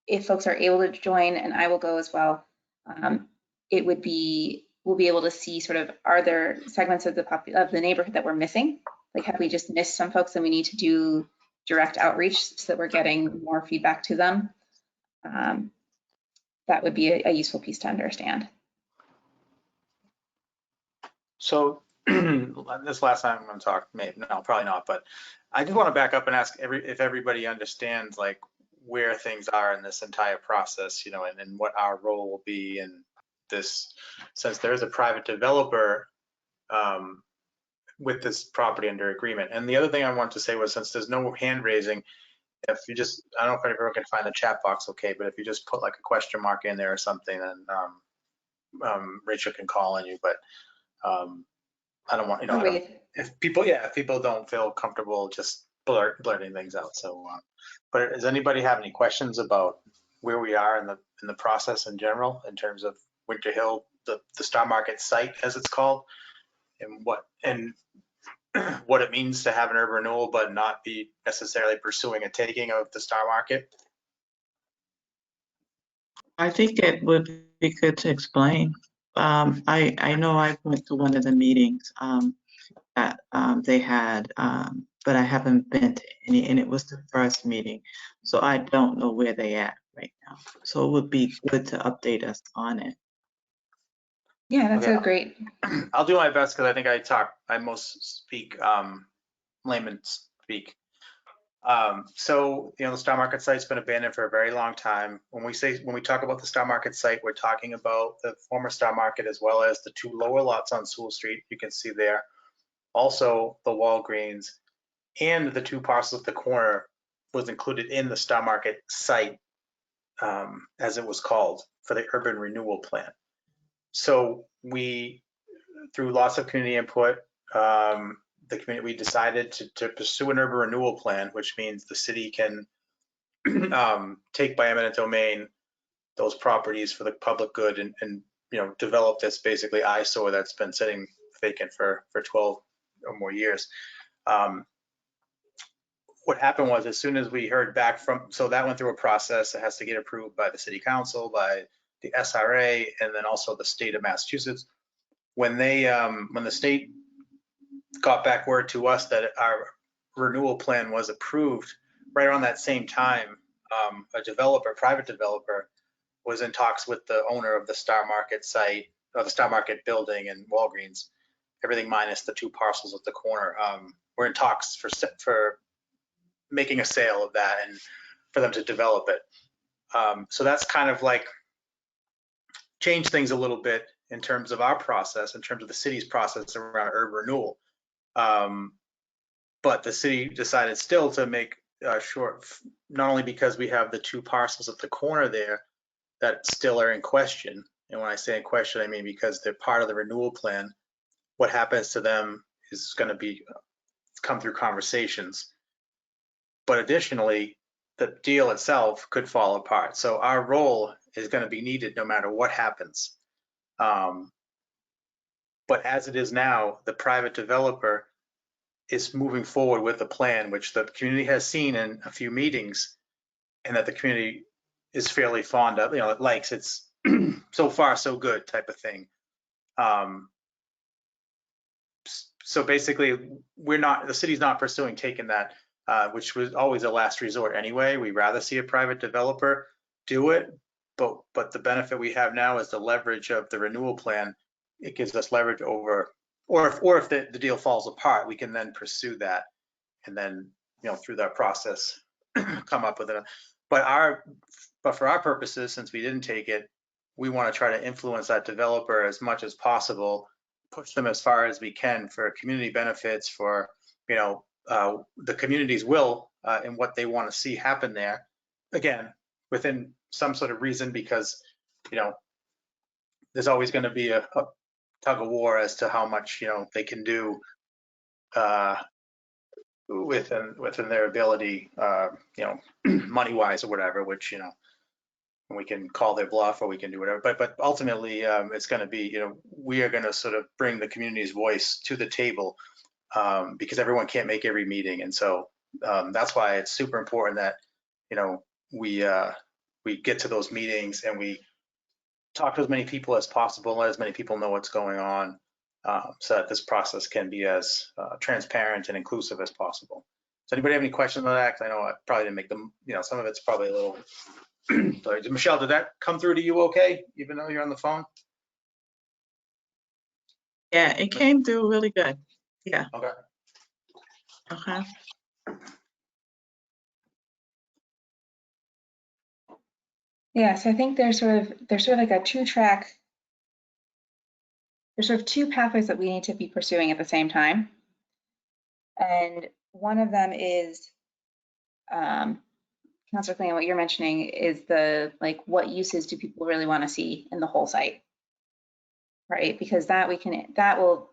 if folks are able to join, and I will go as well, we'll be able to see sort of, are there segments of the neighborhood that we're missing? Like, have we just missed some folks and we need to do direct outreach so that we're getting more feedback to them? That would be a useful piece to understand. So this last time I'm going to talk, no, probably not, but I just want to back up and ask if everybody understands like where things are in this entire process, and what our role will be in this, since there is a private developer with this property under agreement. And the other thing I want to say was, since there's no hand raising, if you just, I don't know if everyone can find the chat box okay, but if you just put like a question mark in there or something, then Rachel can call on you. But I don't want, if people don't feel comfortable just blurting things out. So, but does anybody have any questions about where we are in the process in general, in terms of Winter Hill, the Star Market site as it's called, and what it means to have an urban renewal but not be necessarily pursuing a taking of the Star Market? I think it would be good to explain. I know I went to one of the meetings that they had, but I haven't been to any, and it was the first meeting, so I don't know where they at right now. So it would be good to update us on it. Yeah, that's a great. I'll do my best, because I think I most speak layman speak. So the Star Market site's been abandoned for a very long time. When we talk about the Star Market site, we're talking about the former Star Market, as well as the 2 lower lots on Sewell Street, you can see there. Also the Walgreens and the 2 parcels at the corner was included in the Star Market site, as it was called, for the urban renewal plan. So we, through lots of community input, we decided to pursue an urban renewal plan, which means the city can take by eminent domain those properties for the public good, and develop this basically eyesore that's been sitting vacant for 12 or more years. What happened was, as soon as we heard back so that went through a process. It has to get approved by the city council, by the SRA, and then also the state of Massachusetts. When the state got back word to us that our renewal plan was approved, right around that same time, a private developer, was in talks with the owner of the Star Market site, or the Star Market building and Walgreens, everything minus the 2 parcels at the corner. We're in talks for making a sale of that and for them to develop it. So that's kind of like changed things a little bit in terms of our process, in terms of the city's process around urban renewal. But the city decided still to make short, not only because we have the 2 parcels at the corner there that still are in question. And when I say in question, I mean because they're part of the renewal plan. What happens to them is going to come through conversations. but additionally, the deal itself could fall apart. So our role is going to be needed no matter what happens. But as it is now, the private developer is moving forward with a plan which the community has seen in a few meetings, and that the community is fairly fond of, it likes. It's so far so good type of thing. So basically, the city's not pursuing taking that, which was always a last resort anyway. We'd rather see a private developer do it, but the benefit we have now is the leverage of the renewal plan. It gives us leverage over, or if the deal falls apart, we can then pursue that, and then through that process come up with it. But for our purposes, since we didn't take it, we want to try to influence that developer as much as possible, push them as far as we can for community benefits, for the community's will and what they want to see happen there. Again, within some sort of reason, because there's always going to be a tug of war as to how much they can do within their ability, money wise or whatever, which we can call their bluff or we can do whatever. But ultimately, it's going to be we are going to sort of bring the community's voice to the table, because everyone can't make every meeting, and so that's why it's super important that we get to those meetings and we talk to as many people as possible, let as many people know what's going on, so that this process can be as transparent and inclusive as possible. Does anybody have any questions on that? 'Cause I know I probably didn't make them, some of it's probably a little, sorry. Michelle, did that come through to you okay, even though you're on the phone? Yeah, it came through really good. Yeah. Okay. Okay. Yeah, so I think there's sort of like a two-track, there's sort of two pathways that we need to be pursuing at the same time. And one of them is, Councilor Clean, what you're mentioning is what uses do people really want to see in the whole site, right? Because that will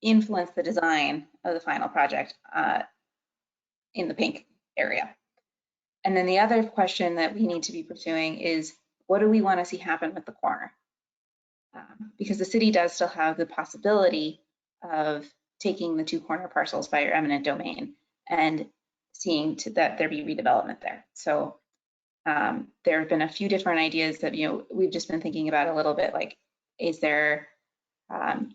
influence the design of the final project in the pink area. And then the other question that we need to be pursuing is, what do we want to see happen with the corner? Because the city does still have the possibility of taking the two corner parcels by your eminent domain and seeing to that there be redevelopment there. So there have been a few different ideas that we've just been thinking about a little bit, like, is there,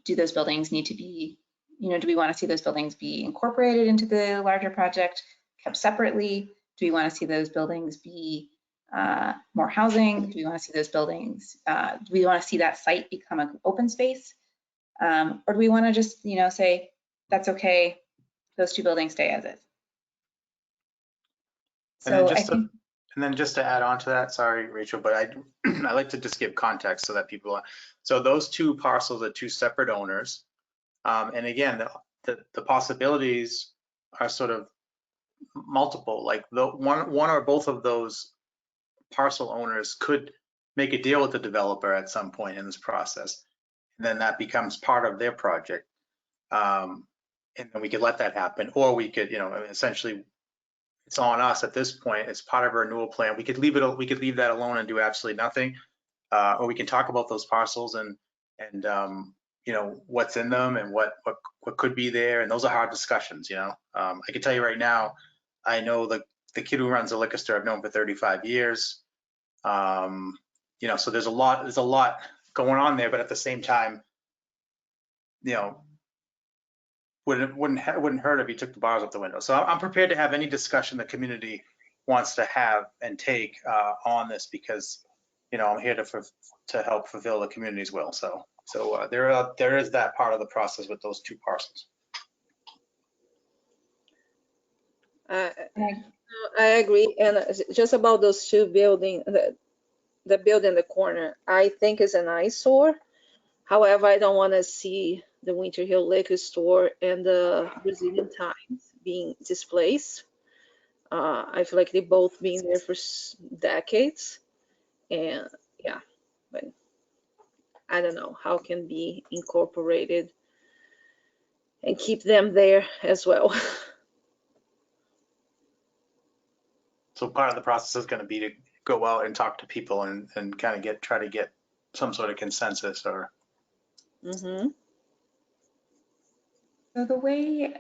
do those buildings need to be, do we want to see those buildings be incorporated into the larger project, kept separately? Do we want to see those buildings be more housing? Do we want to see those buildings, do we want to see that site become an open space? Or do we want to just, say, that's okay, those two buildings stay as is? So And then just to add on to that, sorry, Rachel, but I like to just give context so that people, so those two parcels are two separate owners. And again, the possibilities are sort of multiple, like one or both of those parcel owners could make a deal with the developer at some point in this process. And then that becomes part of their project. And then we could let that happen, or we could, essentially it's on us at this point. It's part of our renewal plan. We could leave that alone and do absolutely nothing, or we can talk about those parcels and what's in them and what could be there. And those are hard discussions. I can tell you right now, I know the kid who runs the liquor store I've known for 35 years. So there's a lot going on there, but at the same time, wouldn't hurt if you took the bars off the window. So I'm prepared to have any discussion the community wants to have and take on this, because I'm here to help fulfill the community's will. So there is that part of the process with those two parcels. I agree, and just about those two buildings, the building in the corner, I think is an eyesore. However, I don't want to see the Winter Hill Liquor Store and the Brazilian Times being displaced. I feel like they both been there for decades, and yeah, but I don't know how can be incorporated and keep them there as well. So part of the process is going to be to go out and talk to people and kind of try to get some sort of consensus or. Mm-hmm. So the way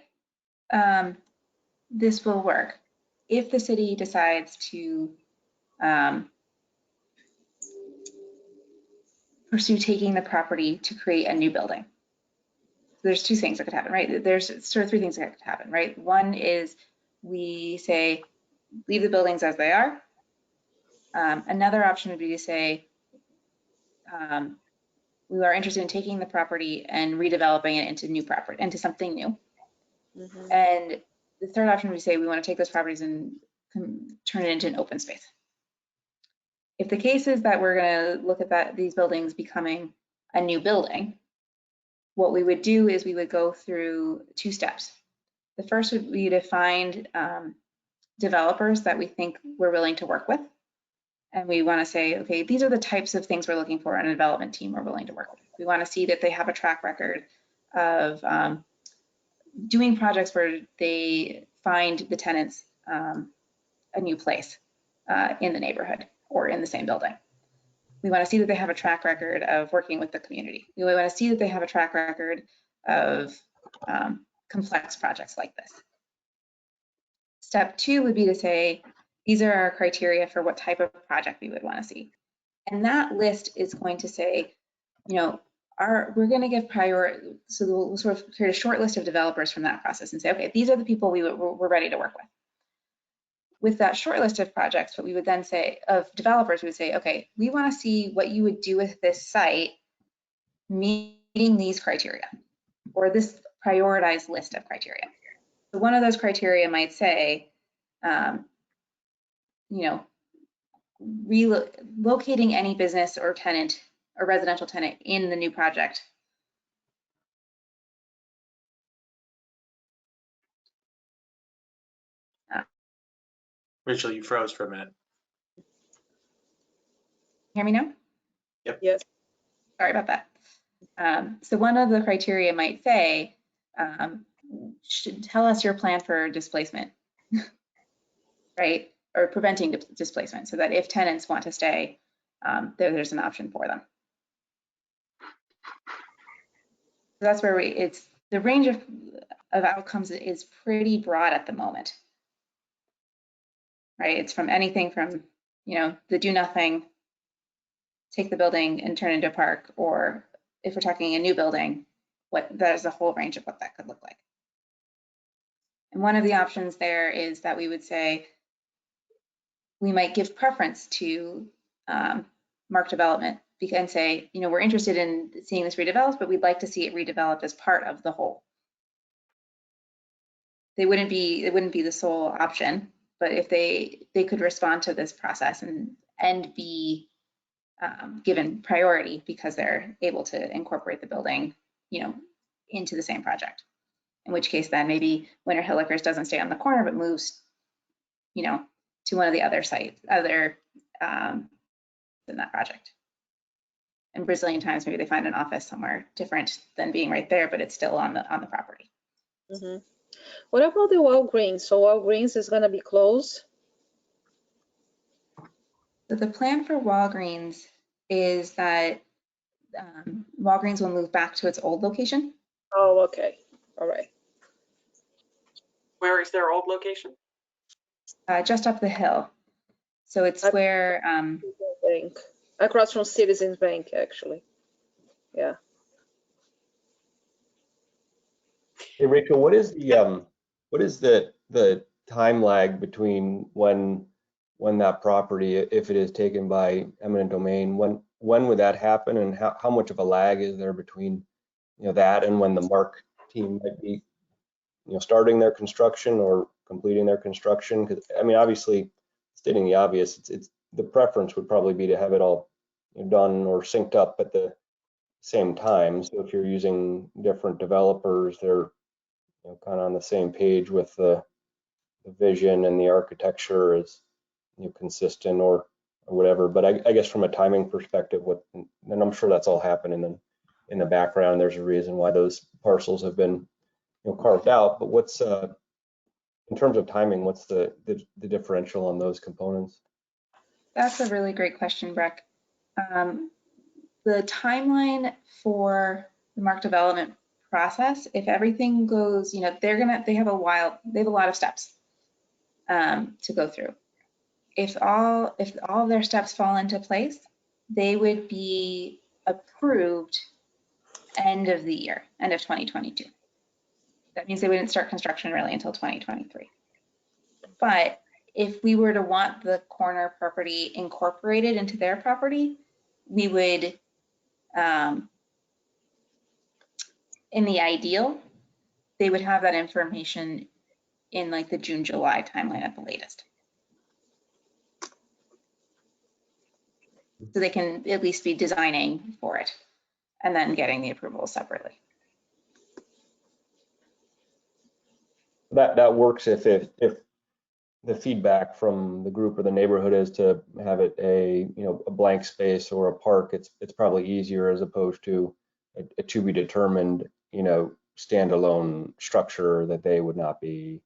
this will work, if the city decides to pursue taking the property to create a new building, there's two things that could happen, right? There's sort of three things that could happen, right? One is we say, leave the buildings as they are. Another option would be to say, we are interested in taking the property and redeveloping it into new property, into something new. Mm-hmm. And the third option would be to say, we want to take those properties and turn it into an open space. If the case is that we're going to look at these buildings becoming a new building, what we would do is we would go through two steps. The first would be to find developers that we think we're willing to work with. And we want to say, okay, these are the types of things we're looking for in a development team we're willing to work with. We want to see that they have a track record of doing projects where they find the tenants a new place in the neighborhood or in the same building. We want to see that they have a track record of working with the community. We want to see that they have a track record of complex projects like this. Step two would be to say, these are our criteria for what type of project we would want to see. And that list is going to say, you know, we're going to give priority. So we'll sort of create a short list of developers from that process and say, okay, these are the people we're ready to work with. With that short list of projects, what we would then say, of developers, we would say, okay, we want to see what you would do with this site meeting these criteria, or this prioritized list of criteria. So one of those criteria might say, you know, relocating any business or tenant or residential tenant in the new project. Rachel, you froze for a minute. Hear me now? Yep. Yes. Sorry about that. So one of the criteria might say, should tell us your plan for displacement, right? Or preventing displacement, so that if tenants want to stay, there's an option for them. So that's where it's the range of outcomes is pretty broad at the moment, right? It's from anything from, you know, the do nothing, take the building and turn it into a park, or if we're talking a new building, there's a whole range of what that could look like. And one of the options there is that we would say, we might give preference to marked development and say, you know, we're interested in seeing this redeveloped, but we'd like to see it redeveloped as part of the whole. It wouldn't be the sole option, but if they could respond to this process and be given priority because they're able to incorporate the building, you know, into the same project. In which case, then maybe Winter Hill Liquors doesn't stay on the corner, but moves, you know, to one of the other sites, in that project. And Brazilian Times, maybe they find an office somewhere different than being right there, but it's still on the property. Mm-hmm. What about the Walgreens? So Walgreens is going to be closed? So the plan for Walgreens is that Walgreens will move back to its old location. Oh, okay. All right. Where is their old location? Just up the hill. So it's where Bank. Across from Citizens Bank, actually. Yeah. Hey, Rachel, what is the time lag between when that property, if it is taken by eminent domain, when would that happen, and how much of a lag is there between, you know, that and when the Mark team might be, you know, starting their construction or completing their construction? Because I mean, obviously, stating the obvious, it's the preference would probably be to have it all, you know, done or synced up at the same time. So if you're using different developers, they're, you know, kind of on the same page with the vision and the architecture is, you know, consistent or whatever. But I guess from a timing perspective, and I'm sure that's all happening in the background. There's a reason why those parcels have been, you know, carved out. But what's In terms of timing, what's the differential on those components? That's a really great question, Breck. The timeline for the market development process, if everything goes, they have a lot of steps to go through. If all of their steps fall into place, they would be approved end of the year, end of 2022. That means they wouldn't start construction really until 2023. But if we were to want the corner property incorporated into their property, we would, in the ideal, they would have that information in like the June, July timeline at the latest. So they can at least be designing for it and then getting the approval separately. That works if the feedback from the group or the neighborhood is to have it a blank space or a park. It's probably easier as opposed to a to be determined standalone structure that they would not be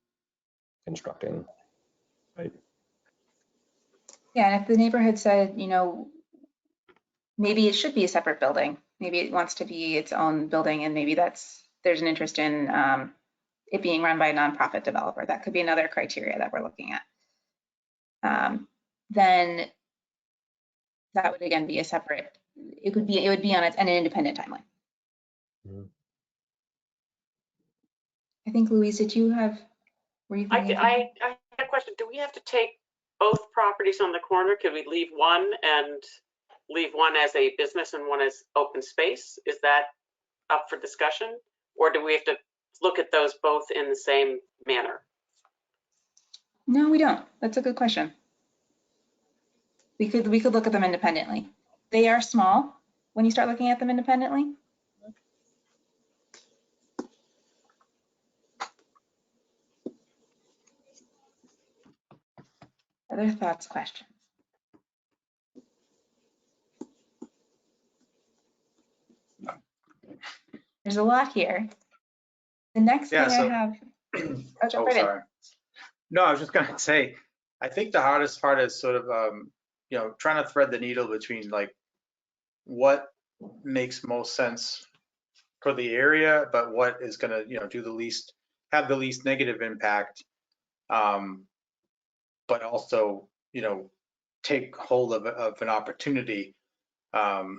constructing. Right. Yeah, and if the neighborhood said, maybe it should be a separate building, maybe it wants to be its own building, and maybe there's an interest in it being run by a nonprofit developer. That could be another criteria that we're looking at. Then that would again be a separate. It would be on an independent timeline. Mm-hmm. I think Louise, did you have? Were you? I had a question. Do we have to take both properties on the corner? Could we leave one and leave one as a business and one as open space? Is that up for discussion, or do we have to look at those both in the same manner? No, we don't. That's a good question. We could look at them independently. They are small when you start looking at them independently. Other thoughts, questions? There's a lot here. The next thing I have. Oh, sorry. No, I was just gonna say, I think the hardest part is sort of, trying to thread the needle between like what makes most sense for the area, but what is gonna, have the least negative impact, but also, take hold of an opportunity that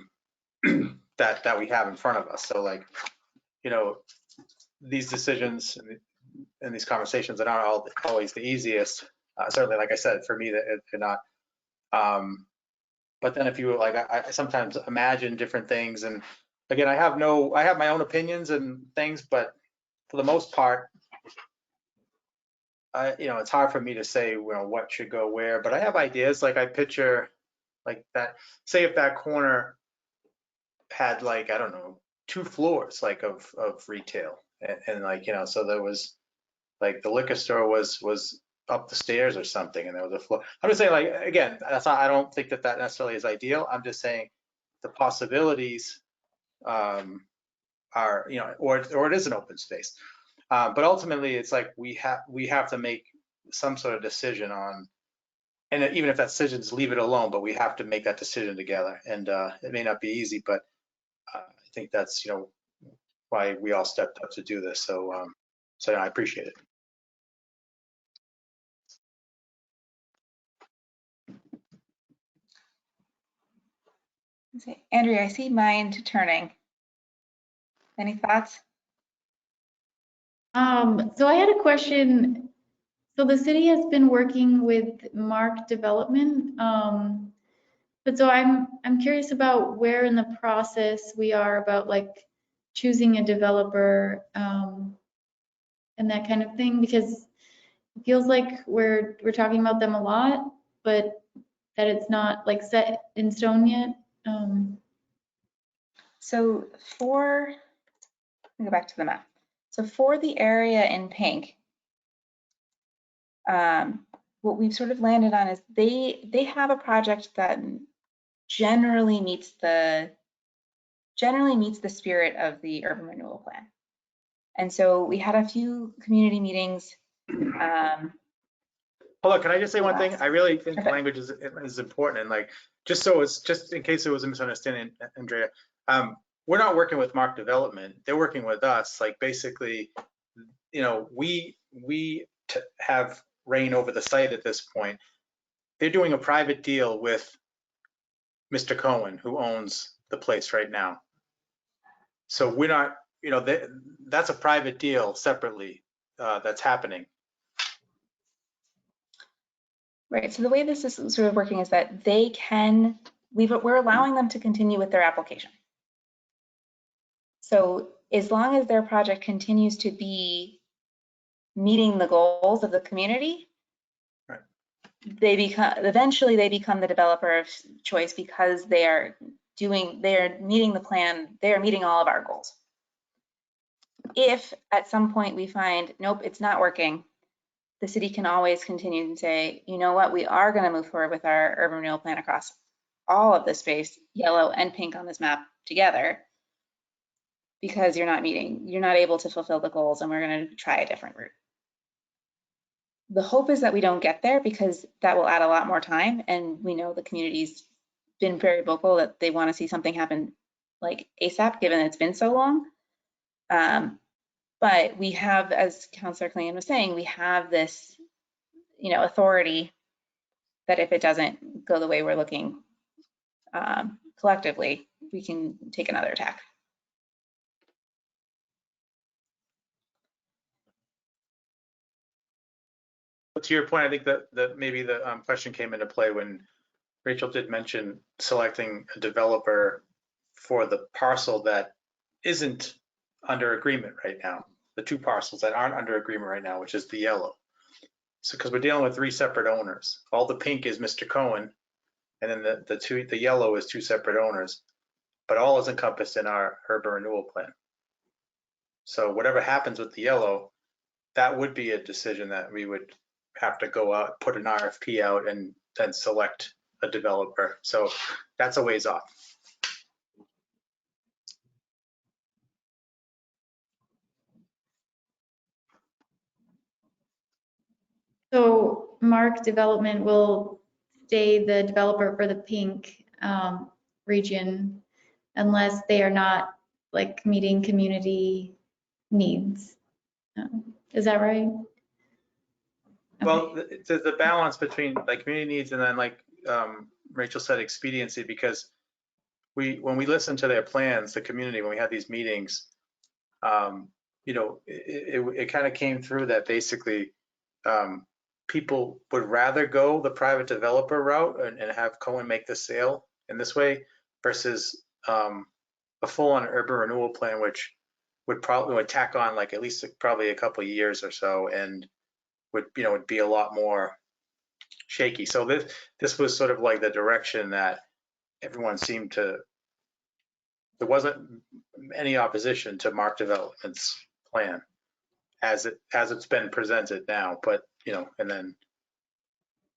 we have in front of us. So like, these decisions and these conversations are not always the easiest. Certainly, like I said, for me, they're not. But then if you like, I sometimes imagine different things, and again, I have my own opinions and things, but for the most part, it's hard for me to say, what should go where. But I have ideas. Like I picture, like that. Say if that corner had like, I don't know, 2 floors like of retail, and like, so there was like the liquor store was up the stairs or something, and there was a floor. I'm just saying, like, again, I don't think that necessarily is ideal. I'm just saying the possibilities are, or it is an open space. But ultimately, it's like we have to make some sort of decision on, and even if that decision is leave it alone, but we have to make that decision together. And it may not be easy, but I think that's why we all stepped up to do this. So I appreciate it. Andrea, I see mind turning. Any thoughts? So I had a question. So the city has been working with Mark Development, but so I'm curious about where in the process we are about like choosing a developer and that kind of thing, because it feels like we're talking about them a lot, but that it's not like set in stone yet. So let me go back to the map. So for the area in pink, what we've sort of landed on is they have a project that generally meets the spirit of the urban renewal plan. And so we had a few community meetings Hold on, can I just say one thing? I really think Okay. language is important, and like, just in case it was a misunderstanding, Andrea, we're not working with Mark Development. They're working with us. Like, basically, you know, we have reign over the site at this point. They're doing a private deal with Mr. Cohen, who owns the place right now. So we're not, you know, that's a private deal separately that's happening. Right, so the way this is sort of working is that they can, we're allowing them to continue with their application. So as long as their project continues to be meeting the goals of the community, right, eventually they become the developer of choice because they are meeting the plan, they are meeting all of our goals. If at some point we find, nope, it's not working, the city can always continue and say, you know what, we are going to move forward with our urban renewal plan across all of the space, yellow and pink on this map together, because you're not able to fulfill the goals, and we're going to try a different route. The hope is that we don't get there, because that will add a lot more time, and we know the community's been very vocal that they want to see something happen like ASAP, given it's been so long. But we have, as Councillor Clingan was saying, we have this, you know, authority that if it doesn't go the way we're looking collectively, we can take another attack. But to your point, I think that maybe the question came into play when Rachel did mention selecting a developer for the parcel that isn't under agreement right now, the two parcels that aren't under agreement right now, which is the yellow. So, because we're dealing with three separate owners. All the pink is Mr. Cohen, and then the yellow is two separate owners, but all is encompassed in our urban renewal plan. So whatever happens with the yellow, that would be a decision that we would have to go out, put an RFP out, and then select a developer. So that's a ways off. So Mark Development will stay the developer for the pink region unless they are not like meeting community needs. Is that right? Well, the balance between like community needs and then like Rachel said, expediency, because when we listen to their plans, the community, when we had these meetings, you know, it kind of came through that basically people would rather go the private developer route and have Cohen make the sale in this way versus a full-on urban renewal plan, which would probably tack on like at least probably a couple of years or so, and would be a lot more shaky. So this was sort of like the direction that everyone seemed to. There wasn't any opposition to Mark Development's plan as it's been presented now, but you know, and then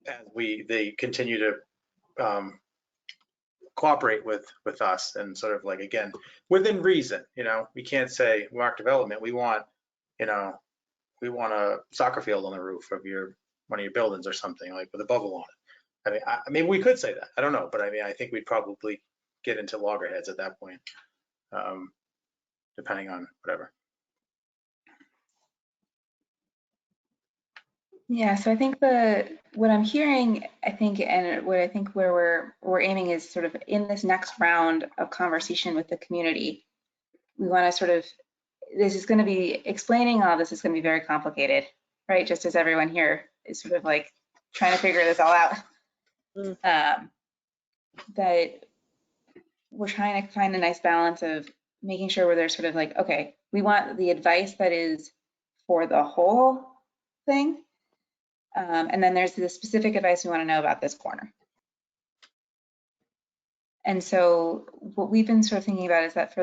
as they continue to cooperate with us and sort of like, again, within reason, you know, we can't say Mark Development, we want a soccer field on the roof of one of your buildings or something, like with a bubble on it. I mean, maybe we could say that, I don't know, but I mean, I think we'd probably get into loggerheads at that point, depending on whatever. Yeah, so I think what I'm hearing, and what I think where we're aiming is sort of in this next round of conversation with the community, we want to sort of, this is going to be explaining all this is going to be very complicated, right? Just as everyone here is sort of like trying to figure this all out. That we're trying to find a nice balance of making sure where they're sort of like, okay, we want the advice that is for the whole thing. And then there's the specific advice we want to know about this corner. And so what we've been sort of thinking about is that for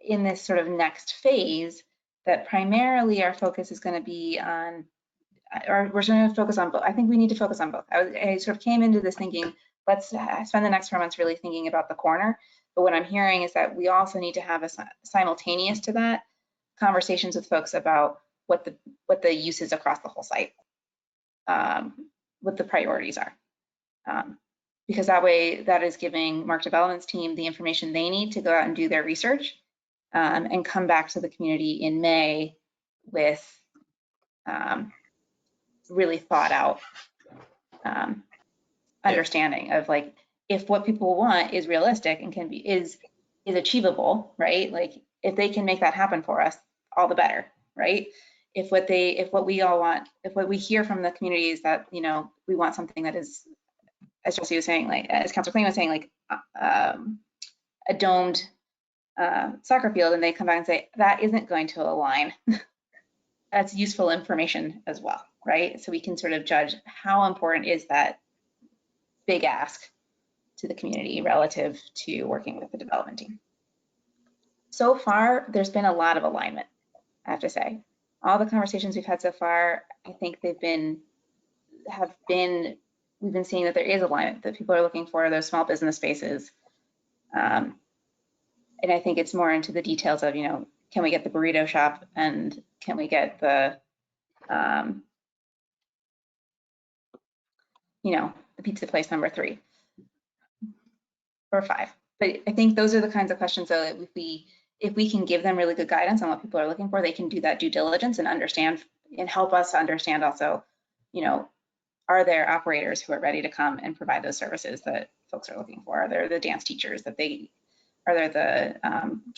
in this sort of next phase, that primarily our focus is going to be on, or we're going to focus on both. I think we need to focus on both. I sort of came into this thinking, let's spend the next 4 months really thinking about the corner. But what I'm hearing is that we also need to have a simultaneous to that conversations with folks about what the use is across the whole site, what the priorities are. Because that way, that is giving Mark Development's team the information they need to go out and do their research and come back to the community in May with really thought out understanding of like, if what people want is realistic and can be is achievable, right? Like if they can make that happen for us, all the better, right? If what we all want, if what we hear from the community is that, you know, we want something that is, as Chelsea was saying, like as Councilor Clean was saying, like a domed soccer field, and they come back and say that isn't going to align. That's useful information as well, right? So we can sort of judge how important is that big ask to the community relative to working with the development team. So far, there's been a lot of alignment, I have to say. All the conversations we've had so far, I think we've been seeing that there is alignment, that people are looking for those small business spaces. And I think it's more into the details of, you know, can we get the burrito shop and can we get the, you know, the pizza place number 3 or 5. But I think those are the kinds of questions that if we can give them really good guidance on what people are looking for, they can do that due diligence and understand and help us understand also, you know, are there operators who are ready to come and provide those services that folks are looking for? Are there the dance teachers are there the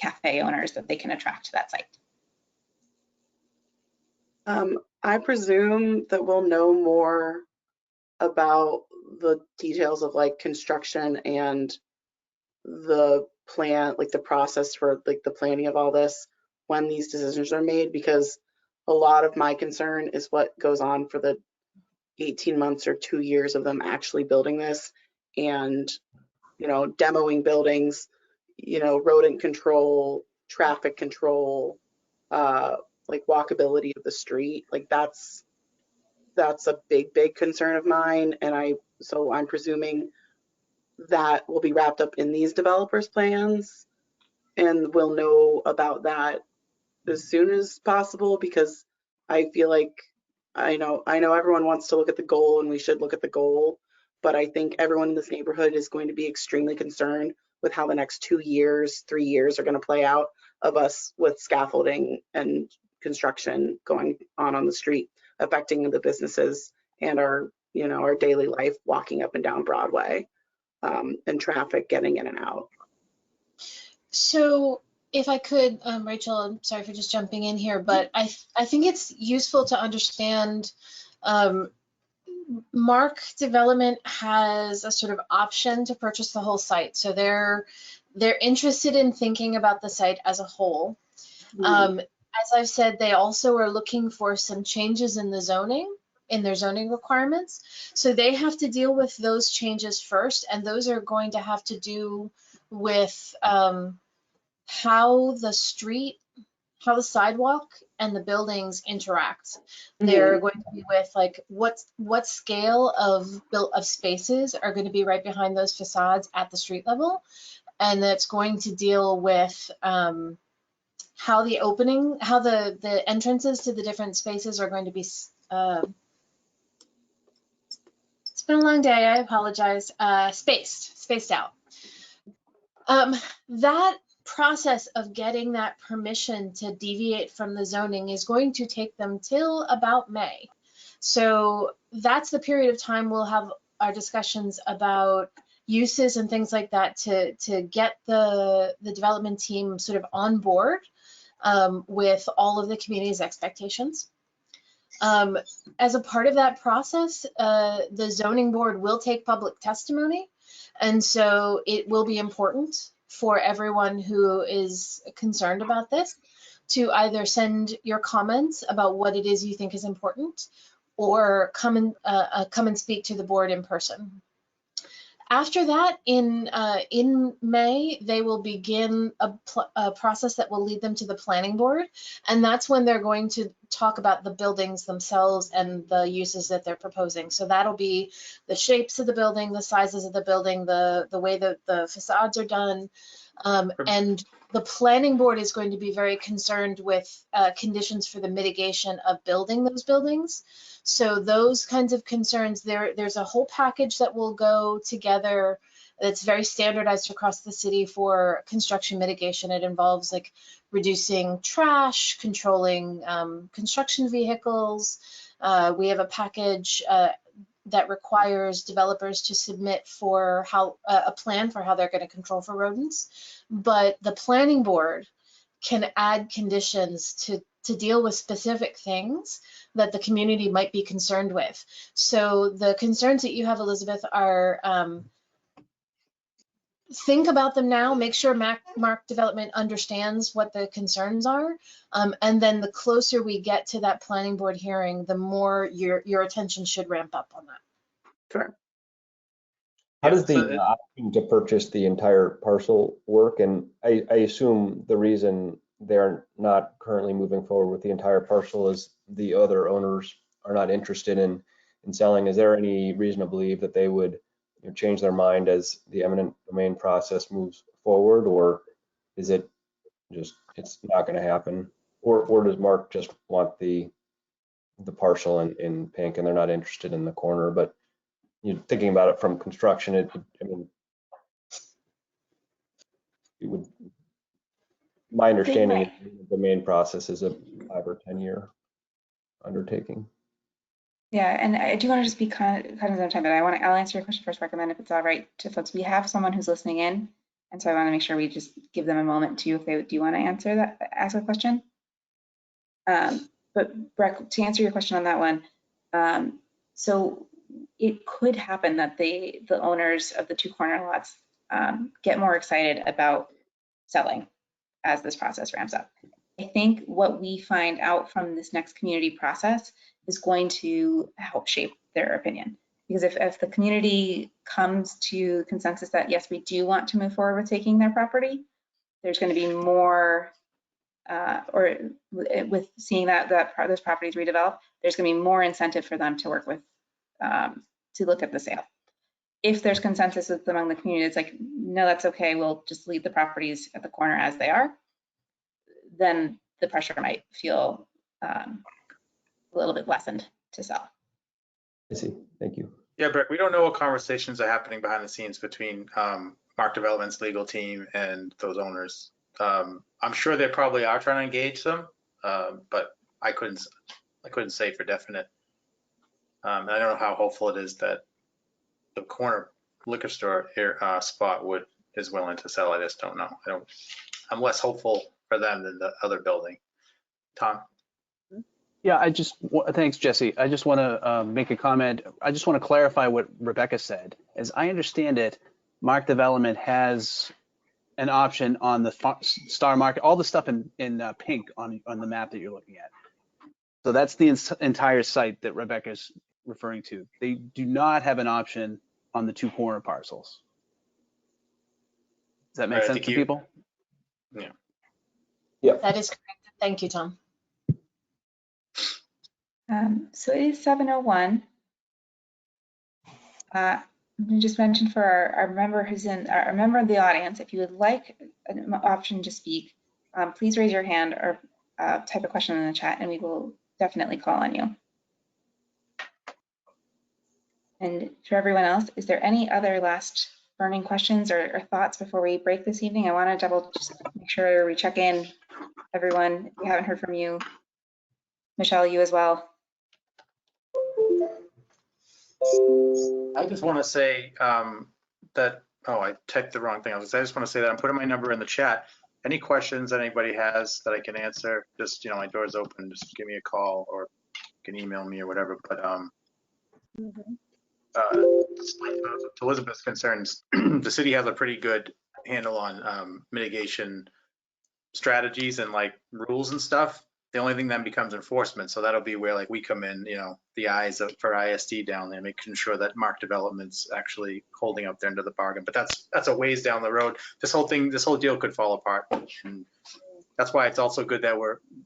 cafe owners that they can attract to that site? I presume that we'll know more about the details of like construction and the plan, like the process for like the planning of all this when these decisions are made, because a lot of my concern is what goes on for the 18 months or 2 years of them actually building this and, you know, demoing buildings, you know, rodent control, traffic control, like walkability of the street. Like that's a big concern of mine. And so I'm presuming that will be wrapped up in these developers' plans, and we'll know about that as soon as possible, because I feel like I know everyone wants to look at the goal, and we should look at the goal, but I think everyone in this neighborhood is going to be extremely concerned with how the next 2 years, 3 years are going to play out of us with scaffolding and construction going on the street, affecting the businesses and our, you know, our daily life walking up and down Broadway, and traffic getting in and out. So if I could, Rachel, I'm sorry for just jumping in here, but I think it's useful to understand Mark Development has a sort of option to purchase the whole site. So they're interested in thinking about the site as a whole. As I've said, they also are looking for some changes in the zoning, in their zoning requirements. So they have to deal with those changes first, and those are going to have to do with how the street, how the sidewalk and the buildings interact. They're going to be with like what scale of spaces are going to be right behind those facades at the street level, and that's going to deal with how the opening, how the entrances to the different spaces are going to be. It's been a long day, I apologize. Spaced out. That process of getting that permission to deviate from the zoning is going to take them till about May. So that's the period of time we'll have our discussions about uses and things like that to get the development team sort of on board with all of the community's expectations. As a part of that process, the zoning board will take public testimony, and so it will be important for everyone who is concerned about this to either send your comments about what it is you think is important, or come and speak to the board in person. After that, in May, they will begin a process that will lead them to the planning board, and that's when they're going to talk about the buildings themselves and the uses that they're proposing. So that'll be the shapes of the building, the sizes of the building, the way that the facades are done. And the planning board is going to be very concerned with conditions for the mitigation of building those buildings. So those kinds of concerns, there's a whole package that will go together that's very standardized across the city for construction mitigation. It involves like reducing trash, controlling construction vehicles. We have a package that requires developers to submit for how a plan for how they're going to control for rodents. But the planning board can add conditions to deal with specific things that the community might be concerned with. So the concerns that you have, Elizabeth, are think about them now, make sure Mark Development understands what the concerns are. And then the closer we get to that planning board hearing, the more your attention should ramp up on that. Sure. How does the option to purchase the entire parcel work? And I assume the reason they're not currently moving forward with the entire parcel is the other owners are not interested in selling. Is there any reason to believe that they would change their mind as the eminent domain process moves forward, or is it just it's not going to happen? Or does Mark just want the parcel in pink and they're not interested in the corner? But thinking about it from construction, it would. My understanding is the domain process is a 5 or 10 year undertaking. Yeah, and I do want to just be kind of on time, but I'll answer your question first, recommend if it's all right to folks. We have someone who's listening in, and so I want to make sure we just give them a moment too if they do want to ask a question. But Breck, to answer your question on that one, so it could happen that the owners of the 2 corner lots get more excited about selling as this process ramps up. I think what we find out from this next community process is going to help shape their opinion. Because if the community comes to consensus that, yes, we do want to move forward with taking their property, there's going to be more, or with seeing that those properties redevelop, there's going to be more incentive for them to work with, to look at the sale. If there's consensus among the community, it's like, no, that's okay, we'll just leave the properties at the corner as they are, then the pressure might feel a little bit lessened to sell. I see. Thank you. Yeah, Brett, we don't know what conversations are happening behind the scenes between Mark Development's legal team and those owners. I'm sure they probably are trying to engage them, but I couldn't say for definite. I don't know how hopeful it is that the corner liquor store spot is willing to sell. I just don't know. I'm less hopeful for them than the other building. Tom? Yeah, thanks, Jesse. I just want to make a comment. I just want to clarify what Rebecca said. As I understand it, Mark Development has an option on the Star Market, all the stuff in pink on the map that you're looking at. So that's the entire site that Rebecca's referring to. They do not have an option on the 2 corner parcels. Does that make sense to people? Yeah. Yeah. That is correct. Thank you, Tom. So it is 7:01. Just mention for our member our member of the audience, if you would like an option to speak, please raise your hand or type a question in the chat, and we will definitely call on you. And for everyone else, is there any other last burning questions or thoughts before we break this evening? I want to just make sure we check in. Everyone, we haven't heard from you. Michelle, you as well. I just want to say that, I typed the wrong thing. I just want to say that I'm putting my number in the chat. Any questions that anybody has that I can answer, just, my door's open. Just give me a call or you can email me or whatever. But to Elizabeth's concerns, the city has a pretty good handle on mitigation strategies and like rules and stuff. The only thing then becomes enforcement. So that'll be where like we come in, the eyes for ISD down there, making sure that Mark Development's actually holding up their end of the bargain. But that's a ways down the road. This whole deal could fall apart. And that's why it's also good that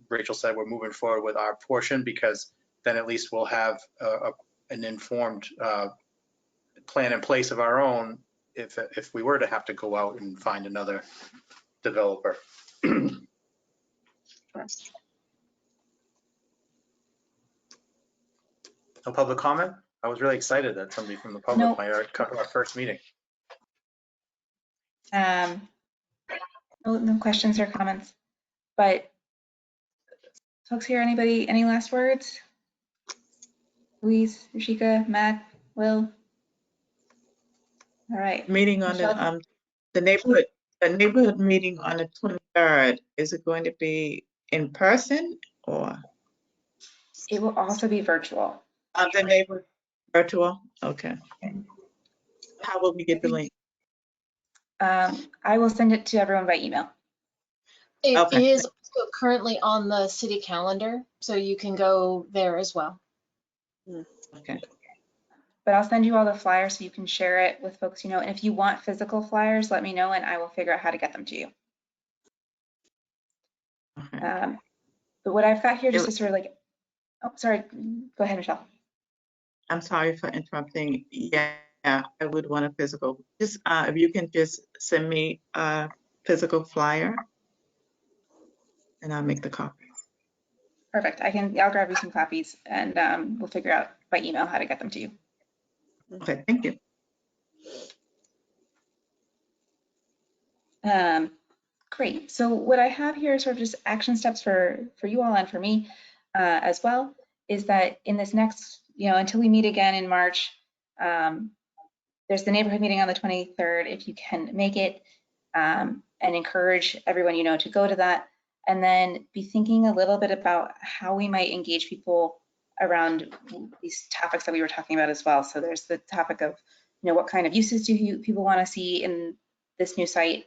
Rachel said we're moving forward with our portion, because then at least we'll have an informed plan in place of our own if we were to have to go out and find another developer. No public comment? I was really excited that somebody from the public might come to our first meeting. No questions or comments, but folks here, any last words? Louise, Rashika, Matt, Will? All right. Meeting on the neighborhood meeting on the 23rd, is it going to be in person or? It will also be virtual. The neighborhood virtual, okay. How will we get the link? I will send it to everyone by email. It is also currently on the city calendar, so you can go there as well. Okay. But I'll send you all the flyers so you can share it with folks you know. And if you want physical flyers, let me know and I will figure out how to get them to you. Okay. But what I've got here just to sort of like, oh, sorry, go ahead, Michelle. I'm sorry for interrupting. Yeah, I would want a physical. Just if you can just send me a physical flyer and I'll make the copy. Perfect. I'll grab you some copies and we'll figure out by email how to get them to you. Okay, thank you. Great. So what I have here is sort of just action steps for you all and for me as well, is that in this next, until we meet again in March, there's the neighborhood meeting on the 23rd, if you can make it, and encourage everyone you know to go to that. And then be thinking a little bit about how we might engage people around these topics that we were talking about as well. So there's the topic of, what kind of uses do people want to see in this new site?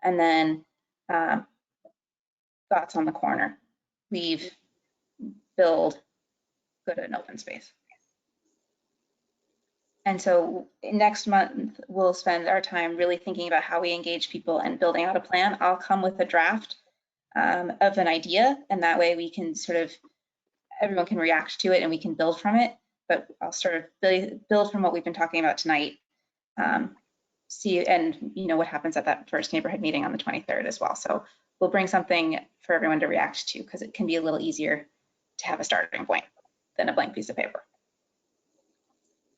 And then thoughts on the corner, leave, build, go to an open space. And so next month, we'll spend our time really thinking about how we engage people and building out a plan. I'll come with a draft of an idea, and that way we can everyone can react to it and we can build from it. But I'll sort of build from what we've been talking about tonight. See, and what happens at that first neighborhood meeting on the 23rd as well. So we'll bring something for everyone to react to, because it can be a little easier to have a starting point than a blank piece of paper.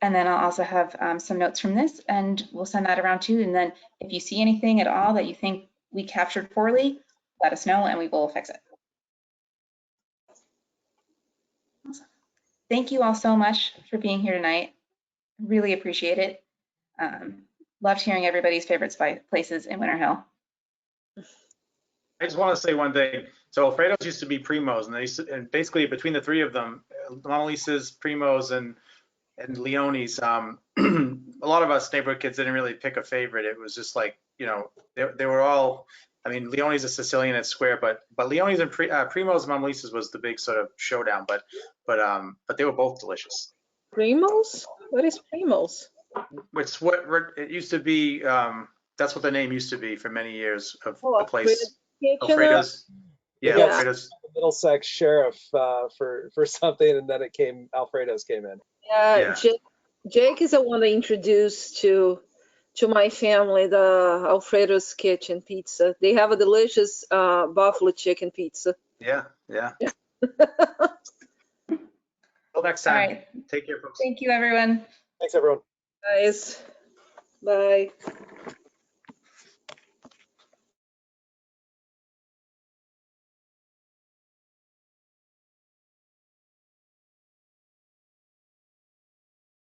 And then I'll also have some notes from this, and we'll send that around too. And then if you see anything at all that you think we captured poorly, let us know and we will fix it. Awesome. Thank you all so much for being here tonight. Really appreciate it. Loved hearing everybody's favorite places in Winter Hill. I just want to say one thing. So Alfredo's used to be Primos, and basically between the three of them, Mona Lisa's, Primos, and Leone's, a lot of us neighborhood kids didn't really pick a favorite. It was just like, they were all, I mean, Leone's a Sicilian at Square, but Leone's and Primos and Mona Lisa's was the big sort of showdown, but they were both delicious. Primos? What is Primos? It's what it used to be. That's what the name used to be for many years of the place. Alfredo's. Yeah, Alfredo's. Middlesex sheriff for something, and then Alfredo's came in. Yeah. Jake is the one that introduced to my family the Alfredo's Kitchen pizza. They have a delicious buffalo chicken pizza. Yeah. Till next time. All right. Take care, folks. Thank you, everyone. Thanks, everyone. Guys, bye.